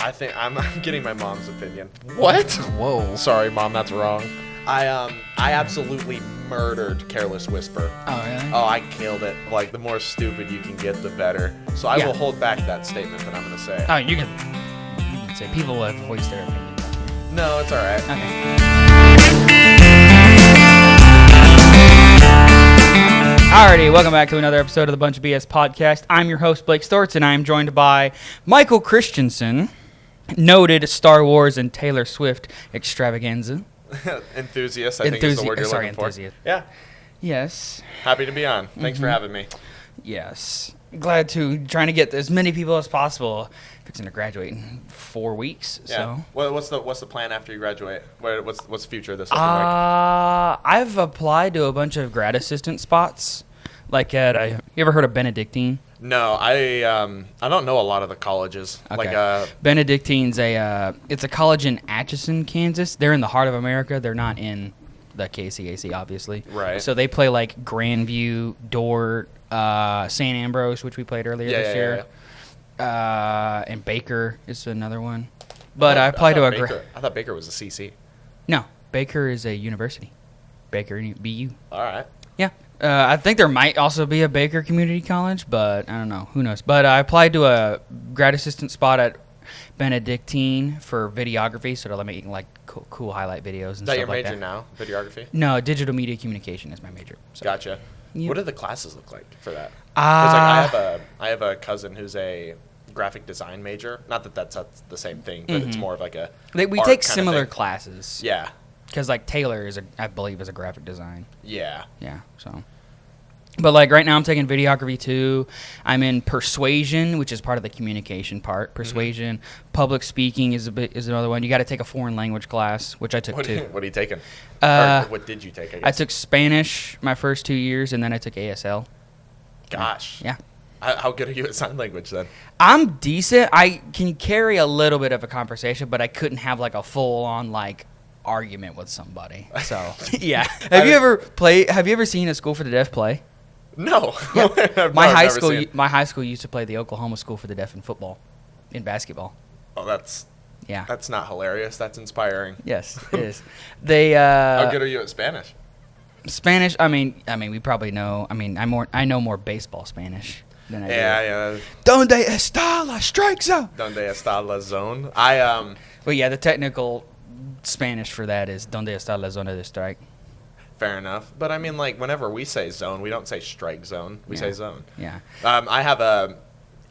I think I'm getting my mom's opinion. What? Whoa. Sorry, Mom, that's wrong. I absolutely murdered Careless Whisper. Oh, really? Oh, I killed it. Like, the more stupid you can get, the better. So I will hold back that statement that I'm going to say. Oh, you can say people will have voiced their opinion. No, it's all right. Okay. Alrighty, welcome back to another episode of the Bunch of BS podcast. I'm your host, Blake Stortz, and I'm joined by Michael Christensen, noted Star Wars and Taylor Swift extravaganza. Enthusiast, I think is the word you're looking for. Enthusiast. Yeah. Yes. Happy to be on. Thanks for having me. Yes. Glad to. Trying to get as many people as possible. Fixing to graduate in 4 weeks. Yeah. So. What's the plan after you graduate? What's the future of this looking like? I've applied to a bunch of grad assistant spots. Like you ever heard of Benedictine? No, I don't know a lot of the colleges. Okay. Like Benedictine's it's a college in Atchison, Kansas. They're in the heart of America. They're not in the KCAC, obviously. Right. So they play like Grandview, Dordt, St. Ambrose, which we played earlier this year. Yeah. And Baker is another one. But I applied to I thought Baker was a CC. No, Baker is a university. Baker BU. All right. Yeah. I think there might also be a Baker Community College, but I don't know. Who knows? But I applied to a grad assistant spot at Benedictine for videography, so they'll make like cool highlight videos and stuff like that. Is that your major now, videography? No, digital media communication is my major. So. Gotcha. Yep. What do the classes look like for that? 'Cause, like, I have a cousin who's a graphic design major. Not that that's the same thing, but it's more of like a we take similar classes. Yeah. Because like Taylor I believe is a graphic design. Yeah. Yeah. So. But like right now I'm taking videography too. I'm in persuasion, which is part of the communication part. Persuasion, public speaking is another one. You got to take a foreign language class, which I took too. What are you taking? Or what did you take? I guess? I took Spanish my first 2 years, and then I took ASL. Gosh. Yeah. How good are you at sign language then? I'm decent. I can carry a little bit of a conversation, but I couldn't have like a full on like argument with somebody. So yeah. Have you ever seen a School for the Deaf play? No. Yep. My high school used to play the Oklahoma School for the Deaf in football, in basketball. Oh, that's not hilarious. That's inspiring. Yes, it is. They How good are you at Spanish? Spanish. I mean, we probably know. I mean, I know more baseball Spanish than I do. Yeah. Donde está la strike zone? Donde está la zone? Well, yeah, the technical Spanish for that is donde está la zona de strike. Fair enough. But I mean, like, whenever we say zone, we don't say strike zone. We say zone. Yeah. I have a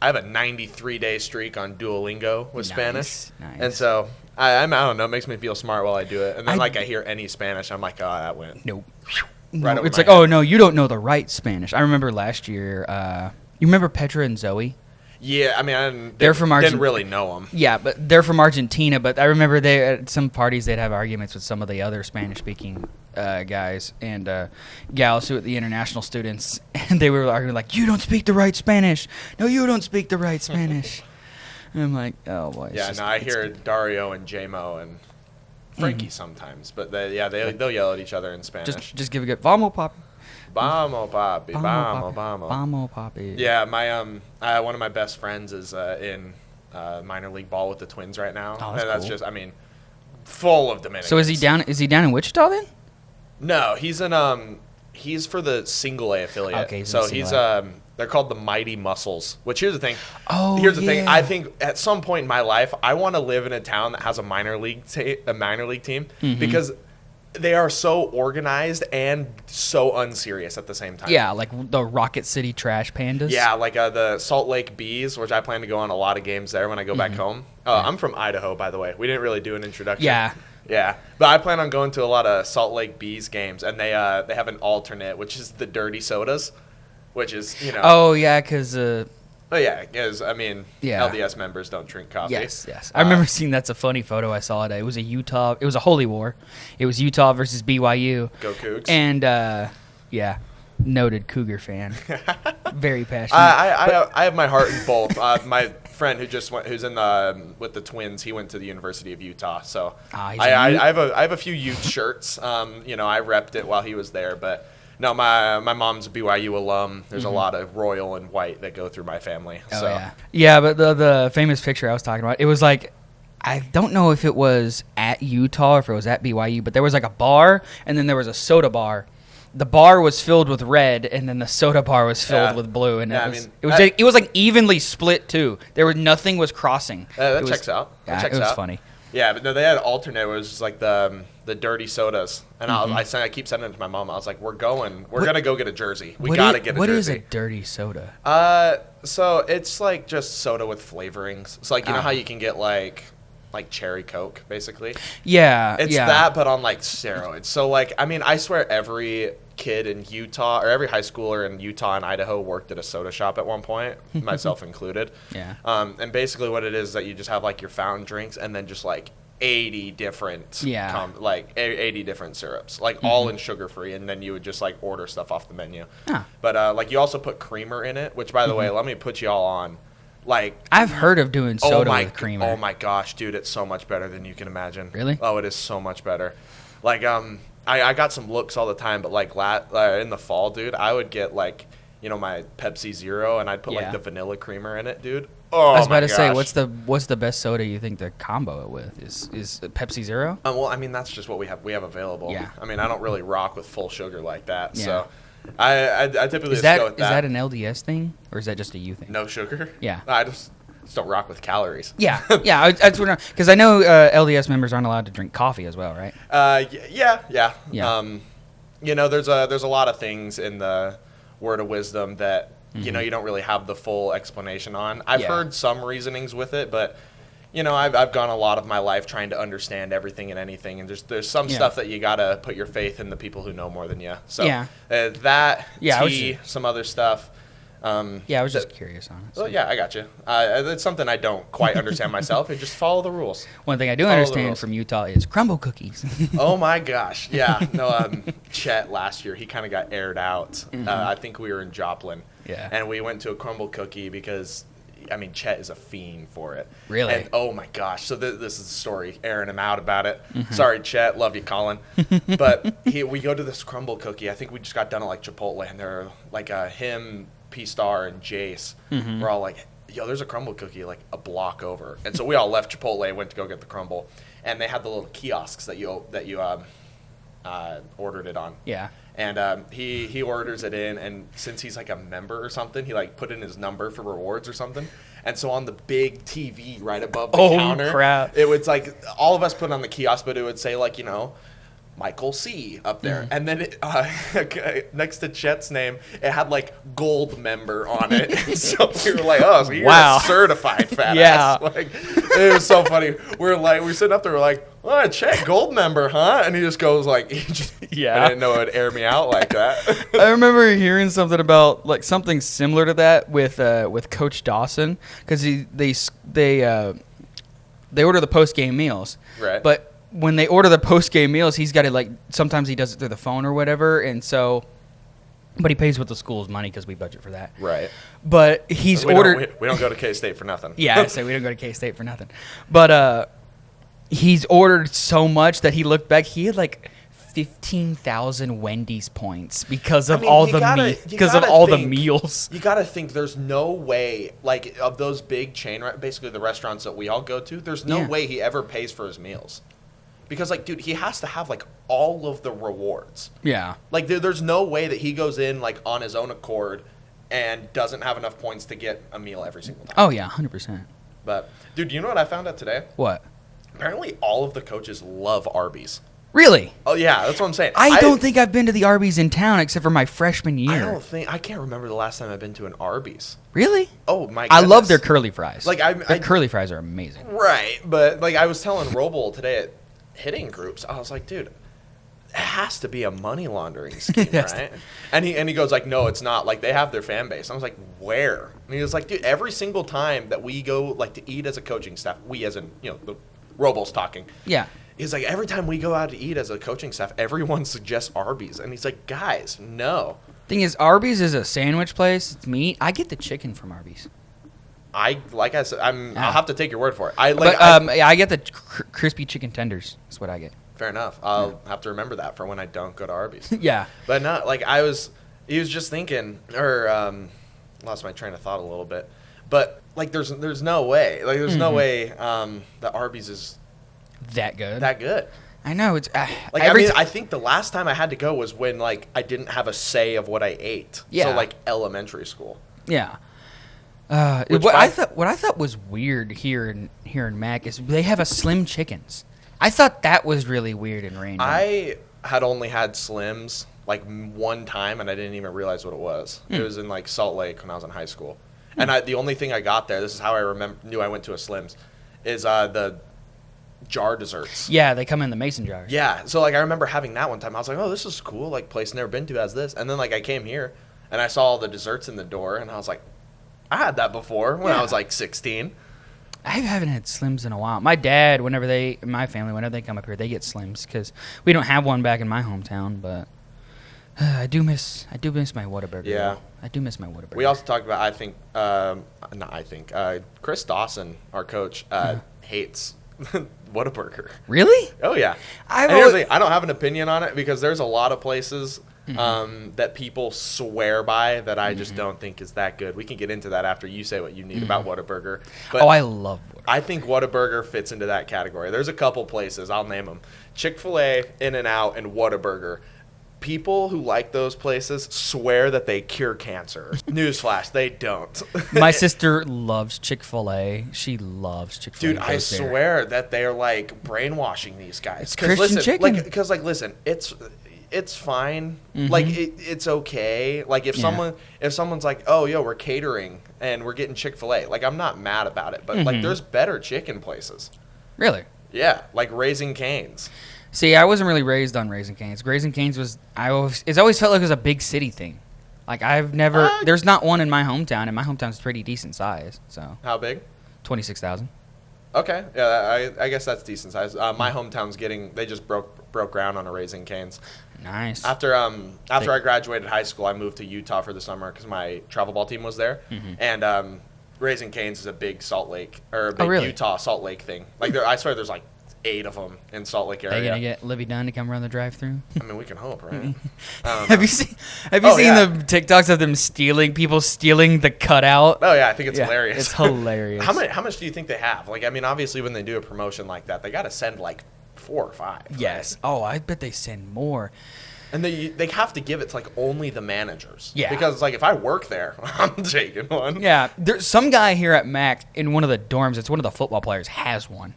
93-day streak on Duolingo with Spanish. Nice. And so, I don't know, it makes me feel smart while I do it. And then, I hear any Spanish, I'm like, oh, that went. Nope. Right no, over it's my like, head. oh, no, you don't know the right Spanish. I remember last year, you remember Petra and Zoe? Yeah, I mean, they're from Argentina. Didn't really know them. Yeah, but they're from Argentina. But I remember at some parties they'd have arguments with some of the other Spanish-speaking guys and gals who are the international students, and they were arguing like, "You don't speak the right Spanish. No, you don't speak the right Spanish." And I'm like, "Oh boy." Yeah, I hear Dario and JMO and Frankie sometimes, but they'll yell at each other in Spanish. Just give a good "Vamos, papi." Vamos, papi. Vamos, vamos. Vamos, papi. Yeah, my one of my best friends is in minor league ball with the Twins right now. Oh, that's cool. Just, full of Dominicans. So is he down in Wichita then? No, he's for the Single A affiliate. Okay, they're called the Mighty Muscles. Which here's the thing. Oh, here's the thing. I think at some point in my life, I want to live in a town that has a minor league team because they are so organized and so unserious at the same time. Yeah, like the Rocket City Trash Pandas. Yeah, like the Salt Lake Bees, which I plan to go on a lot of games there when I go back home. I'm from Idaho, by the way. We didn't really do an introduction. Yeah, but I plan on going to a lot of Salt Lake Bees games, and they have an alternate, which is the Dirty Sodas, which is, Oh, yeah, because... Oh, yeah, because, LDS members don't drink coffee. Yes. I remember seeing that's a funny photo I saw today. It was a holy war. It was Utah versus BYU. Go Cougs. And, noted Cougar fan. Very passionate. I have my heart in both. My friend who's in with the Twins, he went to the University of Utah. So I have a few Ute shirts. I repped it while he was there, but... No, my mom's a BYU alum. There's a lot of royal and white that go through my family. Yeah, but the famous picture I was talking about, it was like I don't know if it was at Utah or if it was at BYU, but there was like a bar and then there was a soda bar. The bar was filled with red, and then the soda bar was filled with blue, and it was like evenly split too. Nothing was crossing. That checks out. Yeah, it was funny. Yeah, but no, they had alternate. It was just like the dirty sodas, and I keep sending it to my mom. I was like, we're gonna go get a jersey. We gotta get a jersey. What is a dirty soda? So it's like just soda with flavorings. It's like you know how you can get like cherry Coke, basically. Yeah, it's that, but on like steroids. So like, I mean, I swear every kid in Utah or every high schooler in Utah and Idaho worked at a soda shop at one point, myself included. Yeah. And basically what it is that you just have like your fountain drinks and then just like 80 different 80 different syrups, like all in sugar free, and then you would just like order stuff off the menu. But like you also put creamer in it, which by the way, let me put you all on. Like, I've heard of doing soda with creamer. Oh my gosh, dude, it's so much better than you can imagine. Really? Oh, it is so much better. Like, I got some looks all the time, but like in the fall, dude, I would get like, you know, my Pepsi Zero, and I'd put like the vanilla creamer in it, dude. Oh, I was about to say, what's the best soda you think to combo it with? Is Pepsi Zero? Well, I mean, that's just what we have available. Yeah. I mean, I don't really rock with full sugar like that, so. I typically just go with that. Is that an LDS thing, or is that just a you thing? No sugar? Yeah. I just don't rock with calories. Yeah. I just want to, because I know LDS members aren't allowed to drink coffee as well, right? Yeah. You know, there's a lot of things in the Word of Wisdom that you know you don't really have the full explanation on. I've heard some reasonings with it, but you know, I've gone a lot of my life trying to understand everything and anything, and there's some stuff that you gotta put your faith in the people who know more than you. So some other stuff. I was just curious on it. So. Well, yeah, I got you. It's something I don't quite understand myself. And just follow the rules. One thing I do understand from Utah is crumble cookies. Oh my gosh, yeah. No, Chet last year he kind of got aired out. I think we were in Joplin. Yeah. And we went to a crumble cookie because. I mean, Chet is a fiend for it. Really? And, oh, my gosh. So this is the story, airing him out about it. Sorry, Chet. Love you, Colin. But we go to this crumble cookie. I think we just got done at, like, Chipotle, and they're, like, him, P-Star, and Jace. We're all like, yo, there's a crumble cookie, like, a block over. And so we all left Chipotle and went to go get the crumble. And they had the little kiosks that you ordered it on. Yeah. And he orders it in, and since he's like a member or something, he like put in his number for rewards or something. And so on the big TV right above the counter, crap. It was like all of us put on the kiosk, but it would say like, you know, Michael C. up there. And then next to Chet's name, it had like gold member on it. So we were like, oh, so you're a certified fat ass. Like, it was so funny. We're sitting up there, we're like, oh, Chet, gold member, huh? And he just goes like, I didn't know it would air me out like that. I remember hearing something about like something similar to that with Coach Dawson, because they order the post game meals, right? But when they order the post game meals, he's got to like sometimes he does it through the phone or whatever, and so. But he pays with the school's money because we budget for that. Right. But we don't go to K-State for nothing. Yeah, I say we don't go to K-State for nothing. But he's ordered so much that he looked back. He had like 15,000 Wendy's points because of all the meals. You got to think there's no way, like, of those big chain, basically the restaurants that we all go to, there's no way he ever pays for his meals. Because, like, dude, he has to have, like, all of the rewards. Yeah. Like, there's no way that he goes in, like, on his own accord and doesn't have enough points to get a meal every single time. Oh, yeah, 100%. But, dude, you know what I found out today? What? Apparently all of the coaches love Arby's. Really? Oh, yeah, that's what I'm saying. I don't think I've been to the Arby's in town except for my freshman year. I can't remember the last time I've been to an Arby's. Really? Oh, my goodness. I love their curly fries. Like, their curly fries are amazing. Right, but, like, I was telling Roble today at Hitting Groups, I was like, dude, it has to be a money laundering scheme, right? And he goes like, no, it's not. Like, they have their fan base. I was like, where? And he was like, dude, every single time that we go, like, to eat as a coaching staff, we as in, you know, the Roble's talking. Yeah. He's like, every time we go out to eat as a coaching staff, everyone suggests Arby's. And he's like, guys, no. Thing is, Arby's is a sandwich place. It's meat. I get the chicken from Arby's. Like I said, I'll have to take your word for it. I get the crispy chicken tenders. That's what I get. Fair enough. I'll have to remember that for when I don't go to Arby's. Yeah. But not like he was just thinking, or lost my train of thought a little bit. But like there's no way. Like there's no way that Arby's is that good. That good. I know it's like I think the last time I had to go was when like I didn't have a say of what I ate. Yeah. So like elementary school. Yeah. What I thought was weird here in Mac is they have a Slim Chickens. I thought that was really weird and random. I had only had Slims like one time, and I didn't even realize what it was. It was in like Salt Lake when I was in high school, and the only thing I got there, this is how I knew I went to a Slims, is the jar desserts. Yeah, they come in the mason jars. Yeah, so like I remember having that one time. I was like, oh, this is cool. Like place never been to has this, and then like I came here and I saw all the desserts in the door, and I was like, I had that before when I was like 16. I haven't had Slims in a while. My dad, whenever they come up here, they get Slims because we don't have one back in my hometown. But I do miss my Whataburger. Yeah, I do miss my Whataburger. We also talked about Chris Dawson, our coach, hates Whataburger. Really? Oh yeah. I don't have an opinion on it because there's a lot of places that people swear by that I just don't think is that good. We can get into that after you say what you need about Whataburger. But I love Whataburger. I think Whataburger fits into that category. There's a couple places, I'll name them. Chick-fil-A, In-N-Out, and Whataburger. People who like those places swear that they cure cancer. Newsflash, they don't. My sister loves Chick-fil-A. She loves Chick-fil-A. Dude, I swear that they're like brainwashing these guys. It's Christian chicken. Because listen, it's fine. Like it's okay. Like if someone's like, oh yo, we're catering and we're getting Chick-fil-A, like I'm not mad about it. But like there's better chicken places. Really? Yeah, like Raising Cane's. See, I wasn't really raised on Raising Cane's. Raising Cane's it's always felt like it was a big city thing. Like I've never there's not one in my hometown, and my hometown's pretty decent size. So how big? 26,000. Okay, yeah, I guess that's decent size. My hometown's they just broke ground on a Raising Cane's. Nice. After I graduated high school, I moved to Utah for the summer because my travel ball team was there, and Raising Cane's is a big Utah Salt Lake thing. Like I swear, there's like 8 of them in Salt Lake area. Are you gonna get Livy Dunn to come run the drive-through? I mean, we can hope, right? Have you seen the TikToks of them stealing the cutout? Oh yeah, I think it's hilarious. It's hilarious. How much do you think they have? Like, I mean, obviously when they do a promotion like that, they got to send like 4 or 5. Yes. Right? Oh, I bet they send more. And they have to give it to like only the managers. Yeah. Because like if I work there, I'm taking one. Yeah. There's some guy here at Mac in one of the dorms. It's one of the football players has one.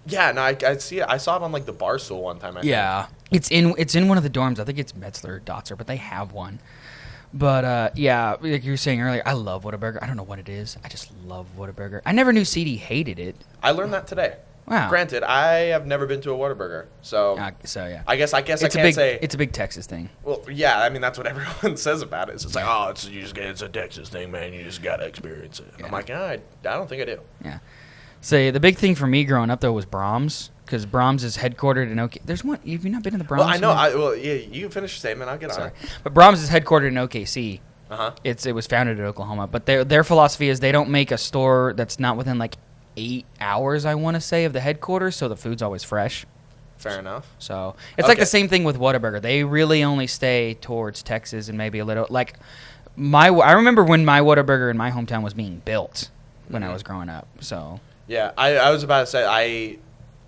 Yeah, no, I see it. I saw it on like the Barstool one time. I think. It's in one of the dorms. I think it's Metzler or Dotzer, but they have one. But yeah, like you were saying earlier, I love Whataburger. I don't know what it is. I just love Whataburger. I never knew CD hated it. I learned that today. Wow. Granted, I have never been to a Whataburger, so yeah. I guess it's I can't say it's a big Texas thing. Well, yeah, I mean that's what everyone says about it. It's just like, it's a Texas thing, man. You just gotta experience it. Yeah. I'm like, I don't think I do. Yeah. So the big thing for me growing up though was Brahms, because Brahms is headquartered in OK. There's one. Have you not been in the Brahms? Well, I know. Yeah, you can finish your statement. I'll get on it. But Brahms is headquartered in OKC. It was founded in Oklahoma, but their philosophy is they don't make a store that's not within like 8 hours, I want to say, of the headquarters, so the food's always fresh. Fair enough. So it's like the same thing with Whataburger. They really only stay towards Texas and maybe a little like I remember when my Whataburger in my hometown was being built when I was growing up. So yeah, I was about to say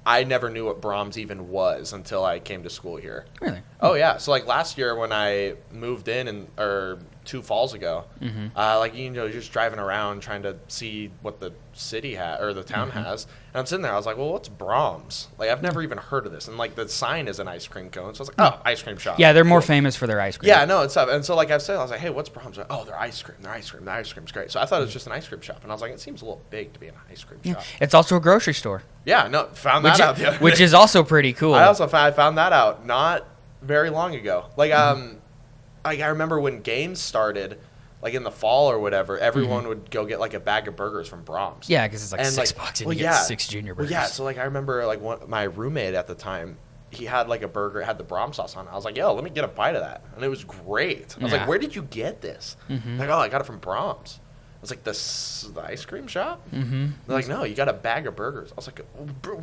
I never knew what Brahms even was until I came to school here. Really? Oh yeah. So like last year when I moved in or 2 falls ago, just driving around trying to see what the city or the town has, and I'm sitting there. I was like, well, what's Brahms? Like I've never even heard of this, and like the sign is an ice cream cone, so I was like, oh, ice cream shop. Yeah, they're more famous for their ice cream. Yeah, no, it's up. And so like I've said, I was like, hey, what's Brahms? Like, oh, they're ice cream. Their ice cream's great. So I thought it was just an ice cream shop, and I was like, it seems a little big to be an ice cream shop. It's also a grocery store. Yeah, no, found that out the other day. Which is also pretty cool. I found that out not very long ago. Like I remember when games started. Like in the fall or whatever, everyone would go get like a bag of burgers from Brahms. Yeah, because it's like $6 and you get 6 junior burgers. Well, yeah, so like I remember like my roommate at the time, he had like a burger, it had the Brahms sauce on it. I was like, yo, let me get a bite of that. And it was great. I was like, where did you get this? Like, oh, I got it from Brahms. I was like, the ice cream shop? They're like, no, you got a bag of burgers. I was like,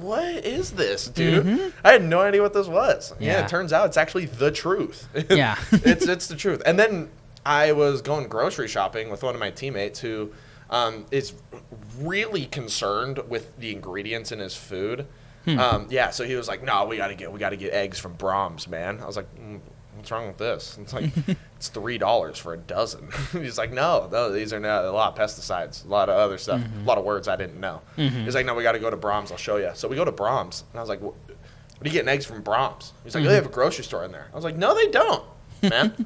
what is this, dude? I had no idea what this was. Yeah, it turns out it's actually the truth. Yeah. It's the truth. And then I was going grocery shopping with one of my teammates who is really concerned with the ingredients in his food. So he was like, no, we gotta get eggs from Brahms, man. I was like, what's wrong with this? It's like, it's $3 for a dozen. He's like, no, these are not a lot of pesticides, a lot of other stuff, a lot of words I didn't know. He's like, no, we got to go to Brahms. I'll show you. So we go to Brahms, and I was like, what are you getting eggs from Brahms? He's like, they have a grocery store in there. I was like, no, they don't, man.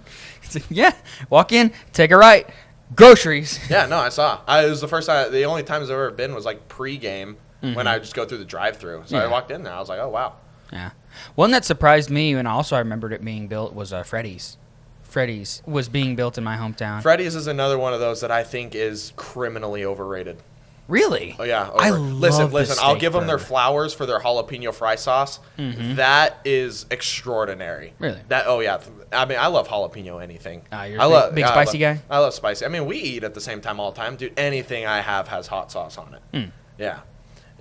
Yeah, walk in, take a right, groceries. Yeah, no, I saw. It was the first time. The only times I've ever been was like pre-game when I would just go through the drive-through. So I walked in there. I was like, oh wow. Yeah. One that surprised me, and also I remembered it being built, was Freddy's. Freddy's was being built in my hometown. Freddy's is another one of those that I think is criminally overrated. Really? Oh yeah. I love Listen. I'll give them their flowers for their jalapeno fry sauce. That is extraordinary. Really? Oh yeah. I mean, I love jalapeno anything. You're a big spicy guy? I love spicy. I mean, we eat at the same time all the time, dude. Anything I have has hot sauce on it. Yeah.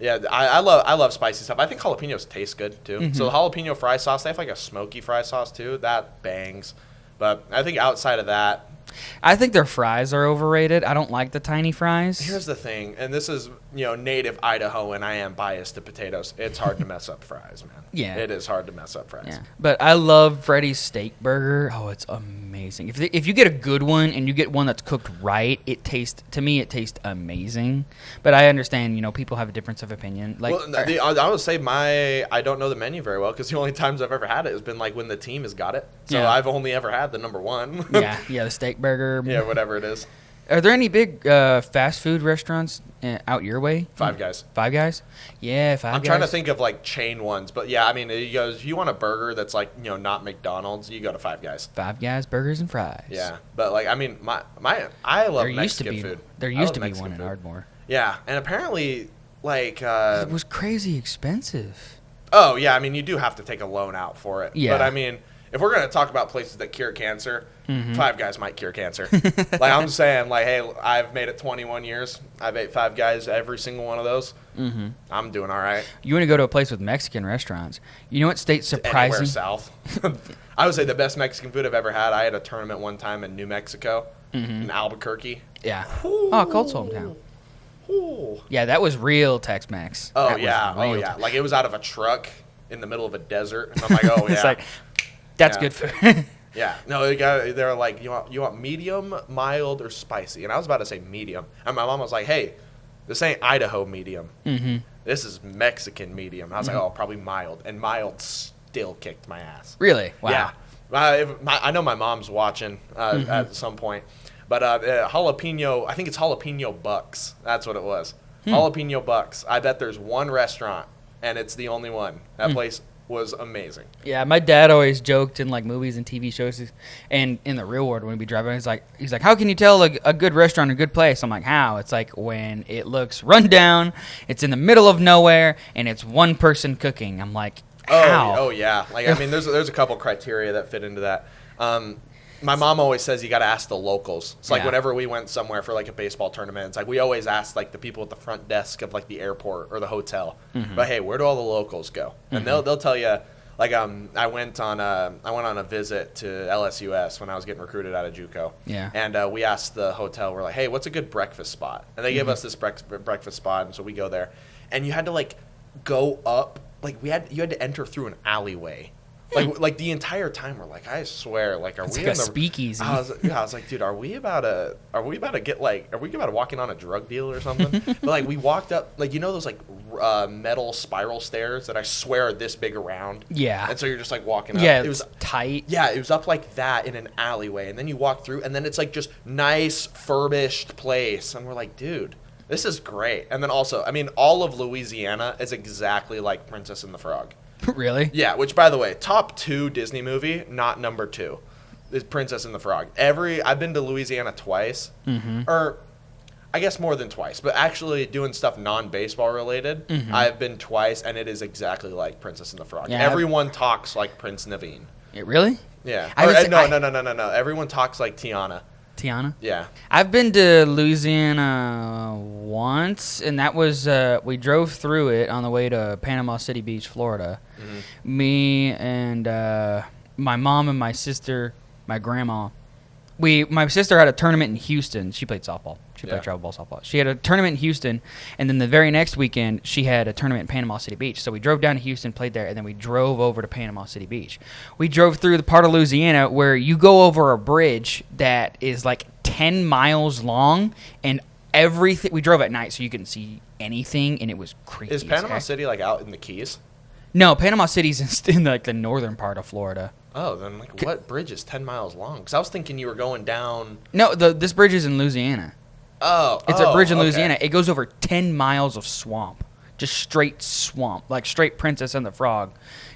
Yeah, I love spicy stuff. I think jalapenos taste good too. So the jalapeno fry sauce, they have like a smoky fry sauce too. That bangs. But I think outside of that, I think their fries are overrated. I don't like the tiny fries. Here's the thing, and this is, native Idaho, and I am biased to potatoes. It's hard to mess up fries, man. Yeah. It is hard to mess up fries. Yeah. But I love Freddy's steak burger. Oh, it's amazing. If you get a good one and you get one that's cooked right, it tastes amazing. But I understand, people have a difference of opinion. Like, I would say I don't know the menu very well because the only times I've ever had it has been like when the team has got it. So I've only ever had the number one. the steak burger. Yeah, whatever it is. Are there any big fast food restaurants out your way? Five Guys. Five Guys? Yeah, Five Guys. I'm trying to think of like chain ones, but yeah, I mean, if you want a burger that's like, not McDonald's, you go to Five Guys. Five Guys burgers and fries. Yeah, but like, I mean, I love Mexican food. There used to be one in Ardmore. Yeah, and apparently, like, it was crazy expensive. Oh yeah, I mean, you do have to take a loan out for it. Yeah. But I mean, if we're gonna talk about places that cure cancer, Five Guys might cure cancer. Like I'm saying, like, hey, I've made it 21 years. I've ate Five Guys every single one of those. I'm doing all right. You want to go to a place with Mexican restaurants? You know what state's surprising? Anywhere south. I would say the best Mexican food I've ever had. I had a tournament one time in New Mexico, in Albuquerque. Yeah. Oh, Colt's hometown. Ooh. Yeah, that was real Tex-Mex. Oh yeah. Like it was out of a truck in the middle of a desert, and I'm like, oh yeah. It's like, that's good food. Yeah, no, they're like, you want medium, mild, or spicy? And I was about to say medium, and my mom was like, hey, this ain't Idaho medium. This is Mexican medium. I was like, oh, probably mild, and mild still kicked my ass. Really? Wow. Yeah, I know my mom's watching at some point, but jalapeno. I think it's jalapeno bucks. That's what it was. Jalapeno bucks. I bet there's one restaurant, and it's the only one. That place was amazing. Yeah, my dad always joked in like movies and TV shows and in the real world when we'd be driving, he's like, how can you tell a good restaurant a good place? I'm like, how? It's like when it looks run down, it's in the middle of nowhere, and it's one person cooking. I'm like, how? Oh yeah. Like, I mean, there's a couple criteria that fit into that. My mom always says you got to ask the locals. It's like whenever we went somewhere for like a baseball tournament, it's like we always ask like the people at the front desk of like the airport or the hotel. But hey, where do all the locals go? And they'll tell you. Like I went on a visit to LSUS when I was getting recruited out of JUCO. Yeah. And we asked the hotel, we're like, hey, what's a good breakfast spot? And they gave us this breakfast spot, and so we go there, and you had to like go up, like you had to enter through an alleyway. Like the entire time we're like, I swear, like, are it's we like in a speakeasy? I was like, dude, are we about to walk in on a drug deal or something? But like we walked up, like, those like metal spiral stairs that I swear are this big around. Yeah. And so you're just like walking up. Yeah, it was tight. Yeah, it was up like that in an alleyway, and then you walk through, and then it's like just nice furbished place, and we're like, dude, this is great. And then also, I mean, all of Louisiana is exactly like Princess and the Frog. Really? Yeah, which, by the way, top 2 Disney movie, not number 2, is Princess and the Frog. I've been to Louisiana twice, or I guess more than twice, but actually doing stuff non-baseball related, I've been twice, and it is exactly like Princess and the Frog. Yeah, everyone talks like Prince Naveen. Really? Yeah. No. Everyone talks like Tiana. Tiana? Yeah. I've been to Louisiana once, and that was we drove through it on the way to Panama City Beach, Florida. Me and my mom and my sister, my grandma, my sister had a tournament in Houston. She played softball. She played Yeah. travel ball softball. She had a tournament in Houston, and then the very next weekend, she had a tournament in Panama City Beach. So we drove down to Houston, played there, and then we drove over to Panama City Beach. We drove through the part of Louisiana where you go over a bridge that is like 10 miles long, and everything. We drove at night, so you couldn't see anything, and it was creepy. Is Panama City like out in the Keys? No, Panama City's in like the northern part of Florida. Oh, then like what bridge is 10 miles long? Because I was thinking you were going down. No, this bridge is in Louisiana. Oh, It's a bridge in okay. Louisiana. It goes over 10 miles of swamp. Just straight swamp. Like straight Princess and the Frog.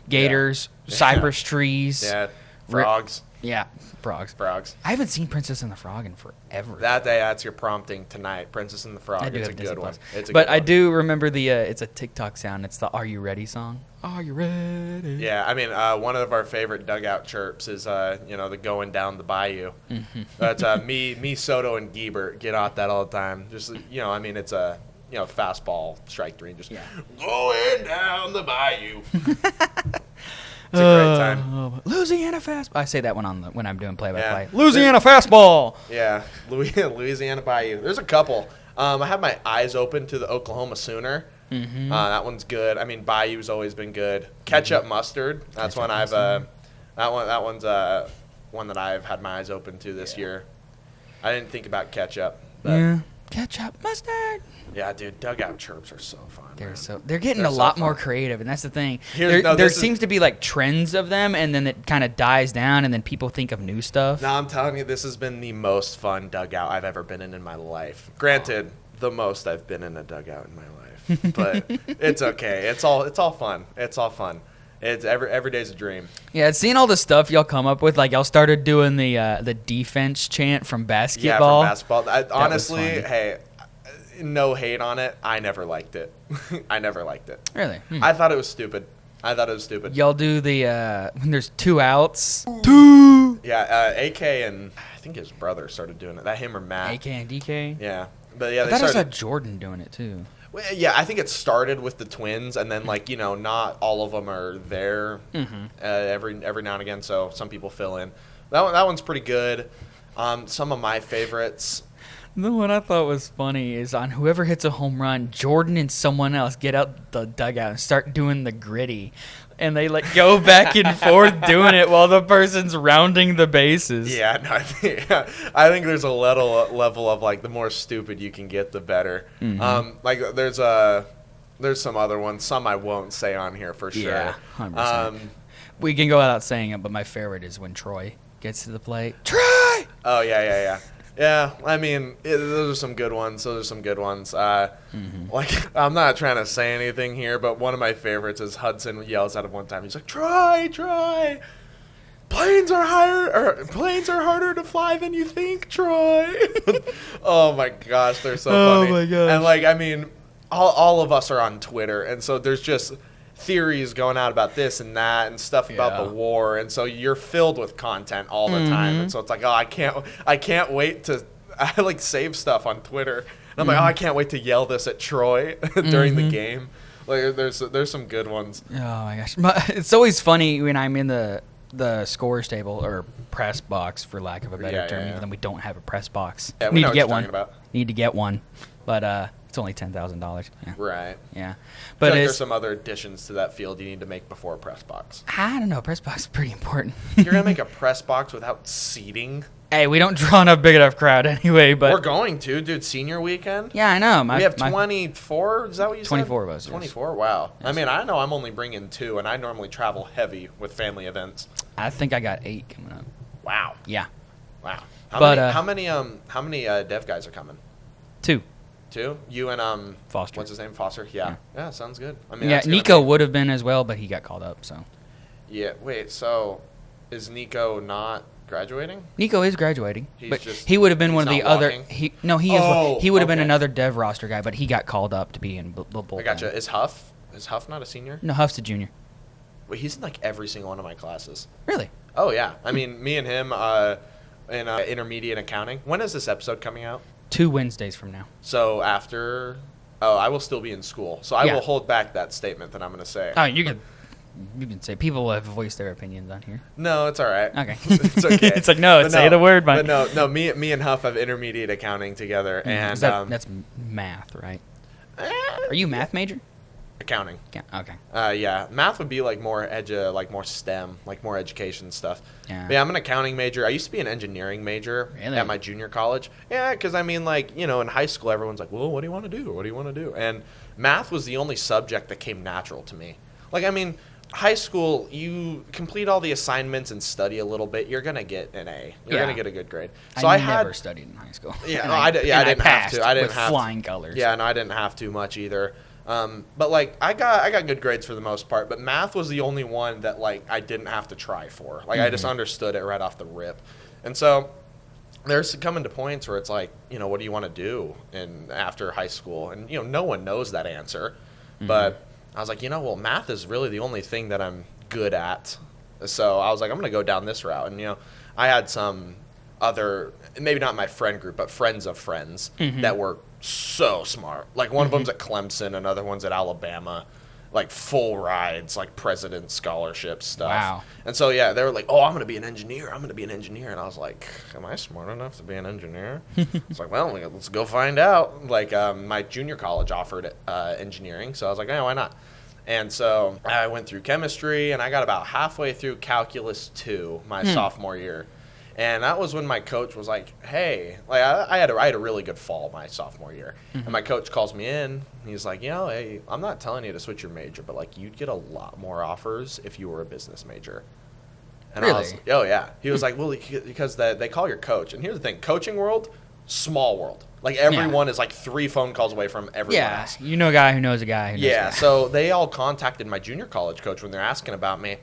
Gators, Yeah. cypress trees. Yeah, frogs. Yeah, frogs. Frogs. I haven't seen Princess and the Frog in forever. That's your prompting tonight. Princess and the Frog. I do It's a have Disney good one. Plus. It's a But good I one. do remember it's a TikTok sound. It's the Are You Ready song. Are you ready? Yeah, I mean, one of our favorite dugout chirps is, the going down the bayou. Mm-hmm. That's me, Soto, and Giebert get out that all the time. Just, it's a, fastball, strike three, just going down the bayou. It's a great time. Louisiana fastball. I say that when I'm doing play-by-play. Yeah. Louisiana fastball. Yeah, Louisiana bayou. There's a couple. I have my eyes open to the Oklahoma Sooner. Mm-hmm. That one's good. I mean, Bayou's always been good. Ketchup mustard. That's one I've. That one's one that I've had my eyes open to this year. I didn't think about ketchup. But Yeah. Ketchup mustard. yeah, dude, dugout chirps are so fun. They're getting They're a so lot fun. more creative, and that's the thing. Here's- no, there this is- seems to be like trends of them, and then it kind of dies down, and then people think of new stuff. No, I'm telling you, this has been the most fun dugout I've ever been in my life. Granted, the most I've been in a dugout in my life, but it's okay. It's all fun. It's all fun. It's every day's a dream. Yeah, seeing all the stuff y'all come up with, like y'all started doing the defense chant from basketball. Yeah, from basketball. Honestly, funny. hey, no hate on it. I never liked it. I never liked it. Really? I thought it was stupid. Y'all do the when there's 2 outs. Yeah, AK and I think his brother started doing it. That him or Matt. AK and DK. Yeah, but yeah, I they thought I saw started. Jordan doing it too. Well, yeah, I think it started with the Twins, and then not all of them are there every now and again. So some people fill in. That one's pretty good. Some of my favorites. The one I thought was funny is on whoever hits a home run, Jordan and someone else get out the dugout and start doing the gritty. And they go back and forth doing it while the person's rounding the bases. Yeah, no, I think there's a level of like the more stupid you can get, the better. Like there's some other ones. Some I won't say on here for sure. Yeah, 100%. We can go without saying it, but my favorite is when Troy gets to the plate. Troy! Oh yeah. Yeah, I mean, those are some good ones. Like, I'm not trying to say anything here, but one of my favorites is Hudson yells at him one time. He's like, "Troy, planes are harder to fly than you think, Troy." Oh my gosh, they're so funny. Oh my gosh. And like, I mean, all of us are on Twitter, and so there's just theories going out about this and that and stuff about the war, and so you're filled with content all the time, and so it's like, oh, I can't wait to save stuff on Twitter, and I'm like, oh, I can't wait to yell this at Troy during the game. Like there's some good ones. Oh my gosh. But it's always funny when I'm in the scores table or press box, for lack of a better term, even though we don't have a press box. Yeah, we Need know to what get you're one. talking about. Need to get one. But it's only $10,000. Yeah. Right. Yeah. But But there's some other additions to that field you need to make before a press box. I don't know. Press box is pretty important. You're gonna make a press box without seating? Hey, we don't draw enough big enough crowd anyway. But We're going to, dude. Senior weekend. yeah, I know. We have 24. Is that what you said? 24 of us, yes. 24. Wow. Yes. I mean, I know I'm only bringing 2, and I normally travel heavy with family events. I think I got 8 coming up. Wow. Yeah, Wow. But, How many dev guys are coming? 2. 2? You and Foster. What's his name? Foster. Yeah. Yeah. Sounds good. I mean, Yeah, that's gonna Nico be- would have been as well, but he got called up. So Yeah. Wait. So, is Nico not graduating? Nico is graduating, He's but just- he would have been he's one of the not other. walking? He Oh, he would have been okay. another dev roster guy, but he got called up to be in the bullpen. I gotcha. Is Huff not a senior? No, Huff's a junior. Wait, he's in like every single one of my classes. Really? Oh yeah. I mean, me and him in intermediate accounting. When is this episode coming out? 2 Wednesdays from now. So after, I will still be in school. So I Yeah. will hold back that statement that I'm going to say. Oh, you can you can say people have voiced their opinions on here. No, it's all right. Okay. It's okay. It's like, no, say the word, Mike. But no, me and Huff have intermediate accounting together, and that's math, right? Are you a math major? Accounting. Okay. Yeah, math would be like more more STEM, like more education stuff. Yeah. But yeah, I'm an accounting major. I used to be an engineering major at my junior college. Yeah, because I mean, like, you know, in high school, everyone's like, well, what do you want to do? What do you want to do? And math was the only subject that came natural to me. Like, I mean, high school, you complete all the assignments and study a little bit, you're gonna get an A. You're gonna get a good grade. So I never studied in high school. Yeah, I didn't have to. I didn't have flying colors. Yeah, no, I didn't have to much either. But like I got good grades for the most part, but math was the only one that like I didn't have to try for. Like I just understood it right off the rip. And so there's coming to points where it's like, you know, what do you want to do after high school? And you know, no one knows that answer. But I was like, you know, well, math is really the only thing that I'm good at. So I was like, I'm going to go down this route. And you know, I had some other, maybe not my friend group, but friends of friends that were so smart. Like one of them's at Clemson, another one's at Alabama, like full rides, like president scholarship stuff. Wow. And so yeah, they were like, oh, I'm gonna be an engineer, and I was like, am I smart enough to be an engineer? It's like, well, let's go find out. Like my junior college offered engineering, so I was like, yeah, why not? And so I went through chemistry, and I got about halfway through calculus 2 my sophomore year. And that was when my coach was like, hey, like I had a really good fall my sophomore year. And my coach calls me in. He's like, you know, hey, I'm not telling you to switch your major, but like you'd get a lot more offers if you were a business major. And really? I was, oh, yeah. He was like, well, because they call your coach. And here's the thing, coaching world, small world. Like everyone is like 3 phone calls away from everyone else. You know a guy who knows a guy who knows a guy. So they all contacted my junior college coach when they're asking about me.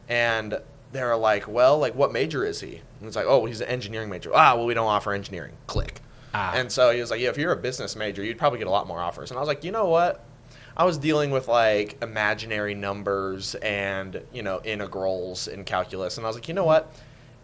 And they were like, well, like, what major is he? And it's like, oh, he's an engineering major. Well, we don't offer engineering. Click. And so he was like, yeah, if you're a business major, you'd probably get a lot more offers. And I was like, you know what? I was dealing with, like, imaginary numbers and, you know, integrals in calculus. And I was like, you know what?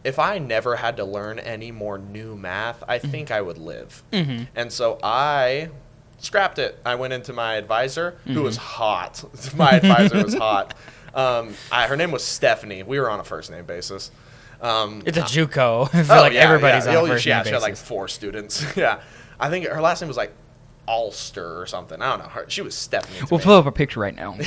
If I never had to learn any more new math, I think I would live. And so I scrapped it. I went into my advisor, who was hot. My advisor was hot. Her name was Stephanie. We were on a first name basis. It's a JUCO. I feel like everybody's on a first name basis. She had like 4 students. Yeah. I think her last name was like Ulster or something. I don't know. She was Stephanie. We'll pull up a picture right now.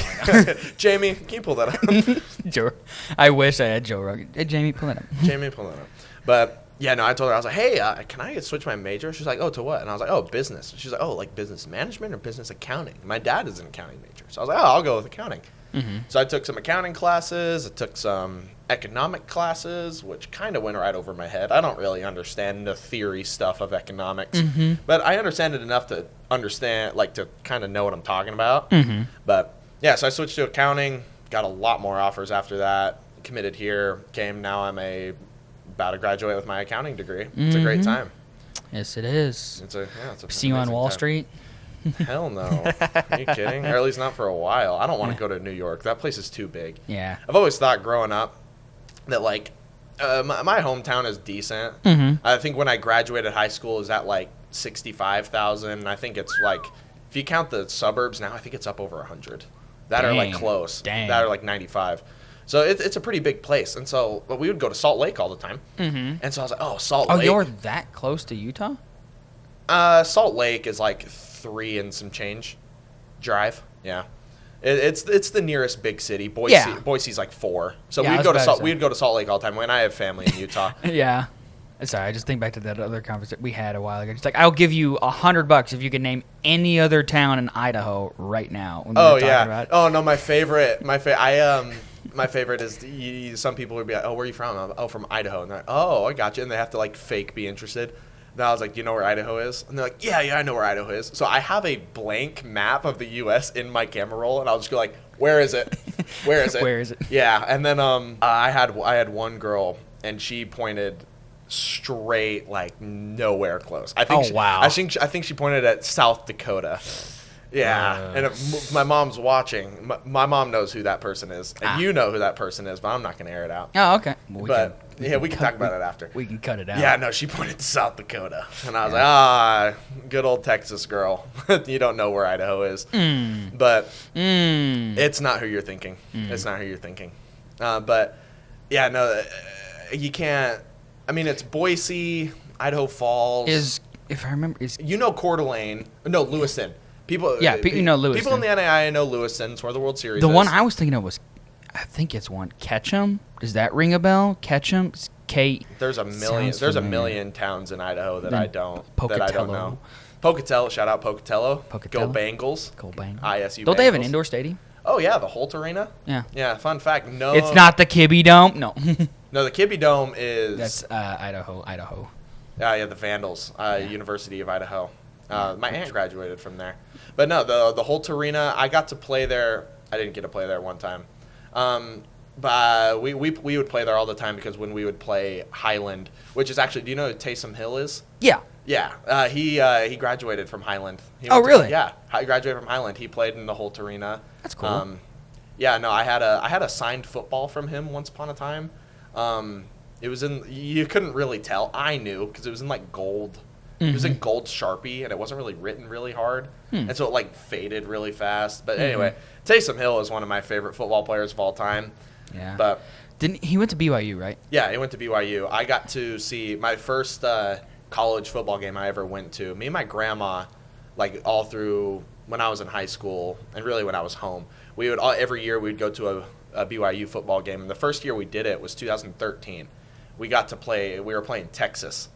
Jamie, can you pull that up? Joe. I wish I had Joe Rogan. Hey, Jamie, pull that up. Jamie, pull that up. But yeah, no, I told her, I was like, hey, can I switch my major? She's like, oh, to what? And I was like, oh, business. She's like, oh, like business management or business accounting? My dad is an accounting major. So I was like, oh, I'll go with accounting. So I took some accounting classes. I took some economic classes, which kind of went right over my head. I don't really understand the theory stuff of economics, but I understand it enough to understand, like to kind of know what I'm talking about. But yeah, so I switched to accounting, got a lot more offers after that, committed here, now I'm about to graduate with my accounting degree. It's a great time. Yes, it is. It's a See you on Wall Street? Hell no. Are you kidding? Or at least not for a while. I don't want to go to New York. That place is too big. Yeah. I've always thought growing up that, like, my hometown is decent. I think when I graduated high school, it was at, like, 65,000. I think it's, like, if you count the suburbs now, I think it's up over 100. That are, like, close. That are, like, 95. So it's a pretty big place. And so we would go to Salt Lake all the time. And so I was like, oh, Salt Lake. Oh, you're that close to Utah? Salt Lake is, like, 3 and some change drive. Yeah. It's the nearest big city. Boise's like 4. So we'd go to Salt Lake all the time when I have family in Utah. Yeah. Sorry, I just think back to that other conversation we had a while ago. It's like, I'll give you $100 if you can name any other town in Idaho right now. Oh yeah. Oh no, my favorite is some people would be like, oh, where are you from? Oh, from Idaho. And they're like, oh, I got you. And they have to like fake be interested. And I was like, do you know where Idaho is? And they're like, yeah, I know where Idaho is. So I have a blank map of the U.S. in my camera roll, and I'll just go like, where is it? Where is it? Where is it? Yeah. And then I had one girl, and she pointed straight, like nowhere close. I think I think she pointed at South Dakota. Yeah, and if my mom's watching, my mom knows who that person is, and you know who that person is, but I'm not going to air it out. Oh, okay. But Yeah, we can talk about it after. We can cut it out. Yeah, no, she pointed to South Dakota. And I was like, good old Texas girl. You don't know where Idaho is. But it's not who you're thinking. It's not who you're thinking. But, yeah, no, you can't. I mean, it's Boise, Idaho Falls. If I remember, You know Coeur d'Alene. No, Lewiston. People. Yeah, you know Lewiston. People in the NAIA know Lewiston. It's where the World Series The is. one I was thinking of was, I think it's one, Ketchum. Does that ring a bell? Ketchum? It's K. There's a million towns in Idaho that I don't Pocatello. know. Pocatello, shout out Pocatello. Pocatello. Go Bengals. Go Bengals. ISU. Don't they have an Bengals. indoor stadium? Oh yeah, the Holt Arena. Yeah. Yeah. Fun fact. No. It's not the Kibby Dome. No. No, the Kibby Dome is. That's Idaho. Yeah, the Vandals, University of Idaho. My aunt graduated from there. But no, the Holt Arena, I got to play there. I didn't get to play there one time. But we would play there all the time because when we would play Highland, which is actually, do you know who Taysom Hill is? Yeah. Yeah. He graduated from Highland. Really? Yeah. He graduated from Highland. He played in the Holt Arena. That's cool. Yeah, no, I had a signed football from him once upon a time. It was you couldn't really tell. I knew because it was in like gold. It was in gold Sharpie, and it wasn't really written really hard. And so it like faded really fast. But anyway, Taysom Hill is one of my favorite football players of all time. Yeah. But he went to BYU, right? yeah, he went to BYU. I got to see my first college football game I ever went to. Me and my grandma, like all through when I was in high school and really when I was home, we would every year we'd go to a BYU football game. And the first year we did it was 2013. We got to play. We were playing Texas.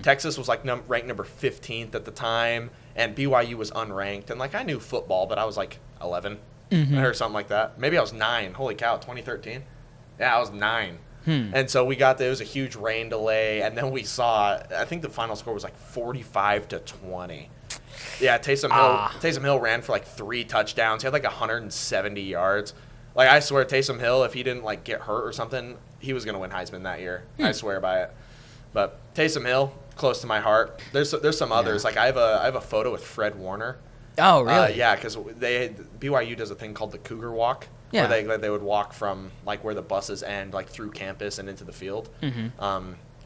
Texas was like ranked number 15th at the time, and BYU was unranked. And like I knew football, but I was like 11 or something like that. Maybe I was 9. Holy cow, 2013. Yeah, I was 9. And so we got there. It was a huge rain delay, and then we saw. I think the final score was like 45-20. Yeah, Taysom Hill ran for like 3 touchdowns. He had like 170 yards. Like I swear, Taysom Hill, if he didn't like get hurt or something, he was gonna win Heisman that year. I swear by it. But Taysom Hill, close to my heart. There's some others. Like I have a photo with Fred Warner. Oh, really? Yeah, because BYU does a thing called the Cougar Walk. Yeah. Where they would walk from like where the buses end, like through campus and into the field. And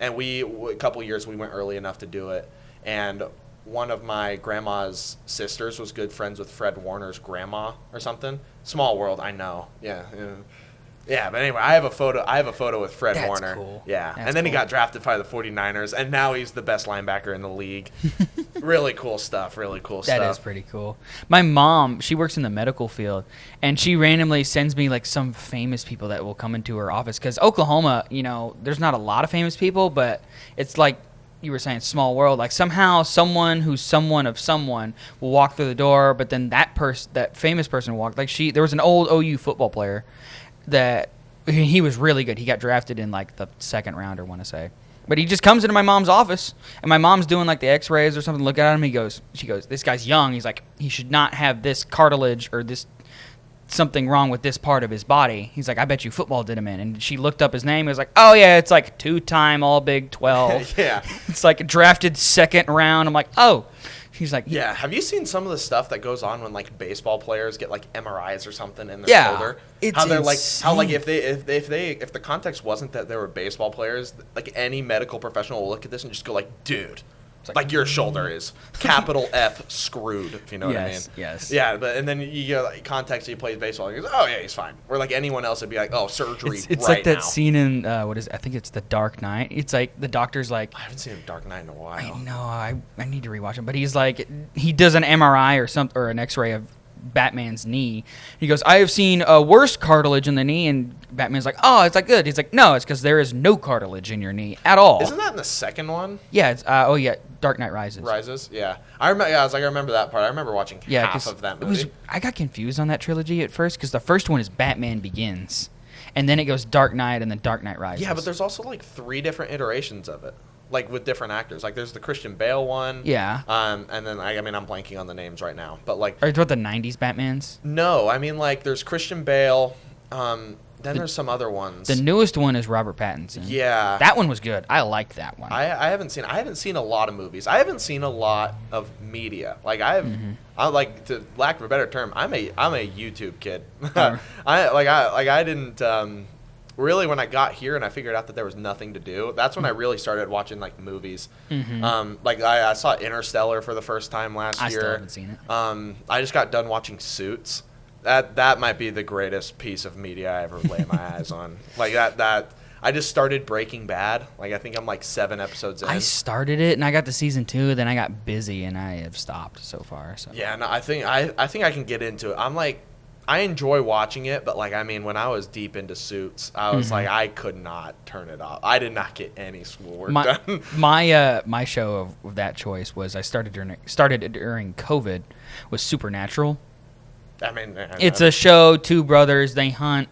a couple years we went early enough to do it. And one of my grandma's sisters was good friends with Fred Warner's grandma or something. Small world, I know. Yeah. Yeah, but anyway, I have a photo with Fred Warner. That's cool. Yeah. That's and then he cool. got drafted by the 49ers, and now he's the best linebacker in the league. Really cool stuff. That is pretty cool. My mom, she works in the medical field, and she randomly sends me like some famous people that will come into her office because Oklahoma, there's not a lot of famous people, but it's like you were saying, small world. Like somehow someone who's someone of someone will walk through the door, but then that famous person walked. Like there was an old OU football player that he was really good. He got drafted in like the 2nd round, I want to say. But he just comes into my mom's office, and my mom's doing like the x-rays or something. Look at him. She goes, this guy's young. He's like, he should not have this cartilage or this something wrong with this part of his body. He's like, I bet you football did him in. And she looked up his name. It was like, oh yeah, it's like 2-time All Big 12. Yeah. It's like drafted 2nd round. I'm like, oh. She's like, yeah. Have you seen some of the stuff that goes on when like baseball players get like MRIs or something in their shoulder? It's how they're insane. how like if the context wasn't that they were baseball players, like any medical professional will look at this and just go like, dude, like your shoulder is capital F screwed, if you know what I mean. Yes. Yeah, and then you get like context. He plays baseball. And he goes, oh yeah, he's fine. Or like anyone else would be like, oh, surgery. It's right like that now. scene in I think it's The Dark Knight. It's like the doctor's like, I haven't seen Dark Knight in a while. I know, I need to rewatch him. But he's like, he does an MRI or an X-ray of Batman's knee. He goes, I have seen a worse cartilage in the knee, and Batman's like, oh, it's like good. He's like, no, it's because there is no cartilage in your knee at all. Isn't that in the second one? Yeah, it's Dark Knight Rises. Yeah. I remember that part. I remember watching half of that movie. I got confused on that trilogy at first because the first one is Batman Begins, and then it goes Dark Knight and then Dark Knight Rises. Yeah, but there's also like 3 different iterations of it, like with different actors. Like there's the Christian Bale one. Yeah. And then I'm blanking on the names right now, but like. Are you talking about the '90s Batmans? No, I mean like there's Christian Bale. Then there's some other ones. The newest one is Robert Pattinson. Yeah. That one was good. I liked that one. I haven't seen a lot of movies. I haven't seen a lot of media. Like I like, to lack of a better term, I'm a YouTube kid. I really when I got here and I figured out that there was nothing to do, that's when I really started watching like movies. Like I saw Interstellar for the first time last year. I still haven't seen it. I just got done watching Suits. That might be the greatest piece of media I ever lay my eyes on. Like that I just started Breaking Bad. Like I think I'm like 7 episodes in. I started it and I got to season 2, then I got busy and I have stopped so far. So yeah, no, I think I can get into it. I'm like, I enjoy watching it, but like I mean, when I was deep into Suits, I was like, I could not turn it off. I did not get any schoolwork done. My show of that choice was I started during COVID was Supernatural. I mean, it's a show, 2 brothers, they hunt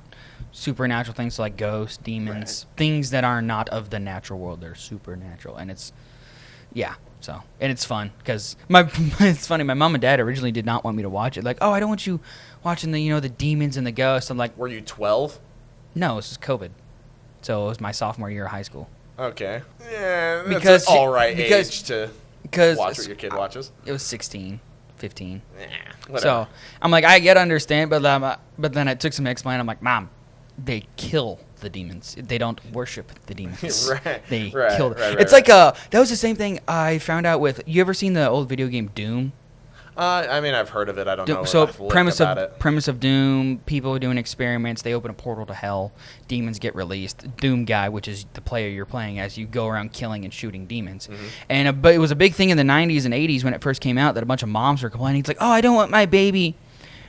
supernatural things like ghosts, demons, things that are not of the natural world. They're supernatural, and it's and it's fun because it's funny. My mom and dad originally did not want me to watch it. Like, oh, I don't want you watching the demons and the ghosts. I'm like, were you 12? No, this is COVID, so it was my sophomore year of high school. Okay, yeah, that's an all right age to watch what your kid watches. It was 16. 15. Whatever. So I'm like, I get understand, but then I took some explain. I'm like, Mom, they kill the demons. They don't worship the demons. They kill them. It's like that was the same thing I found out with. You ever seen the old video game Doom? I mean, I've heard of it. I don't know. So premise of Doom, people doing experiments. They open a portal to hell. Demons get released. Doom guy, which is the player you're playing as, you go around killing and shooting demons. And but it was a big thing in the 90s and 80s when it first came out that a bunch of moms were complaining. It's like, oh, I don't want my baby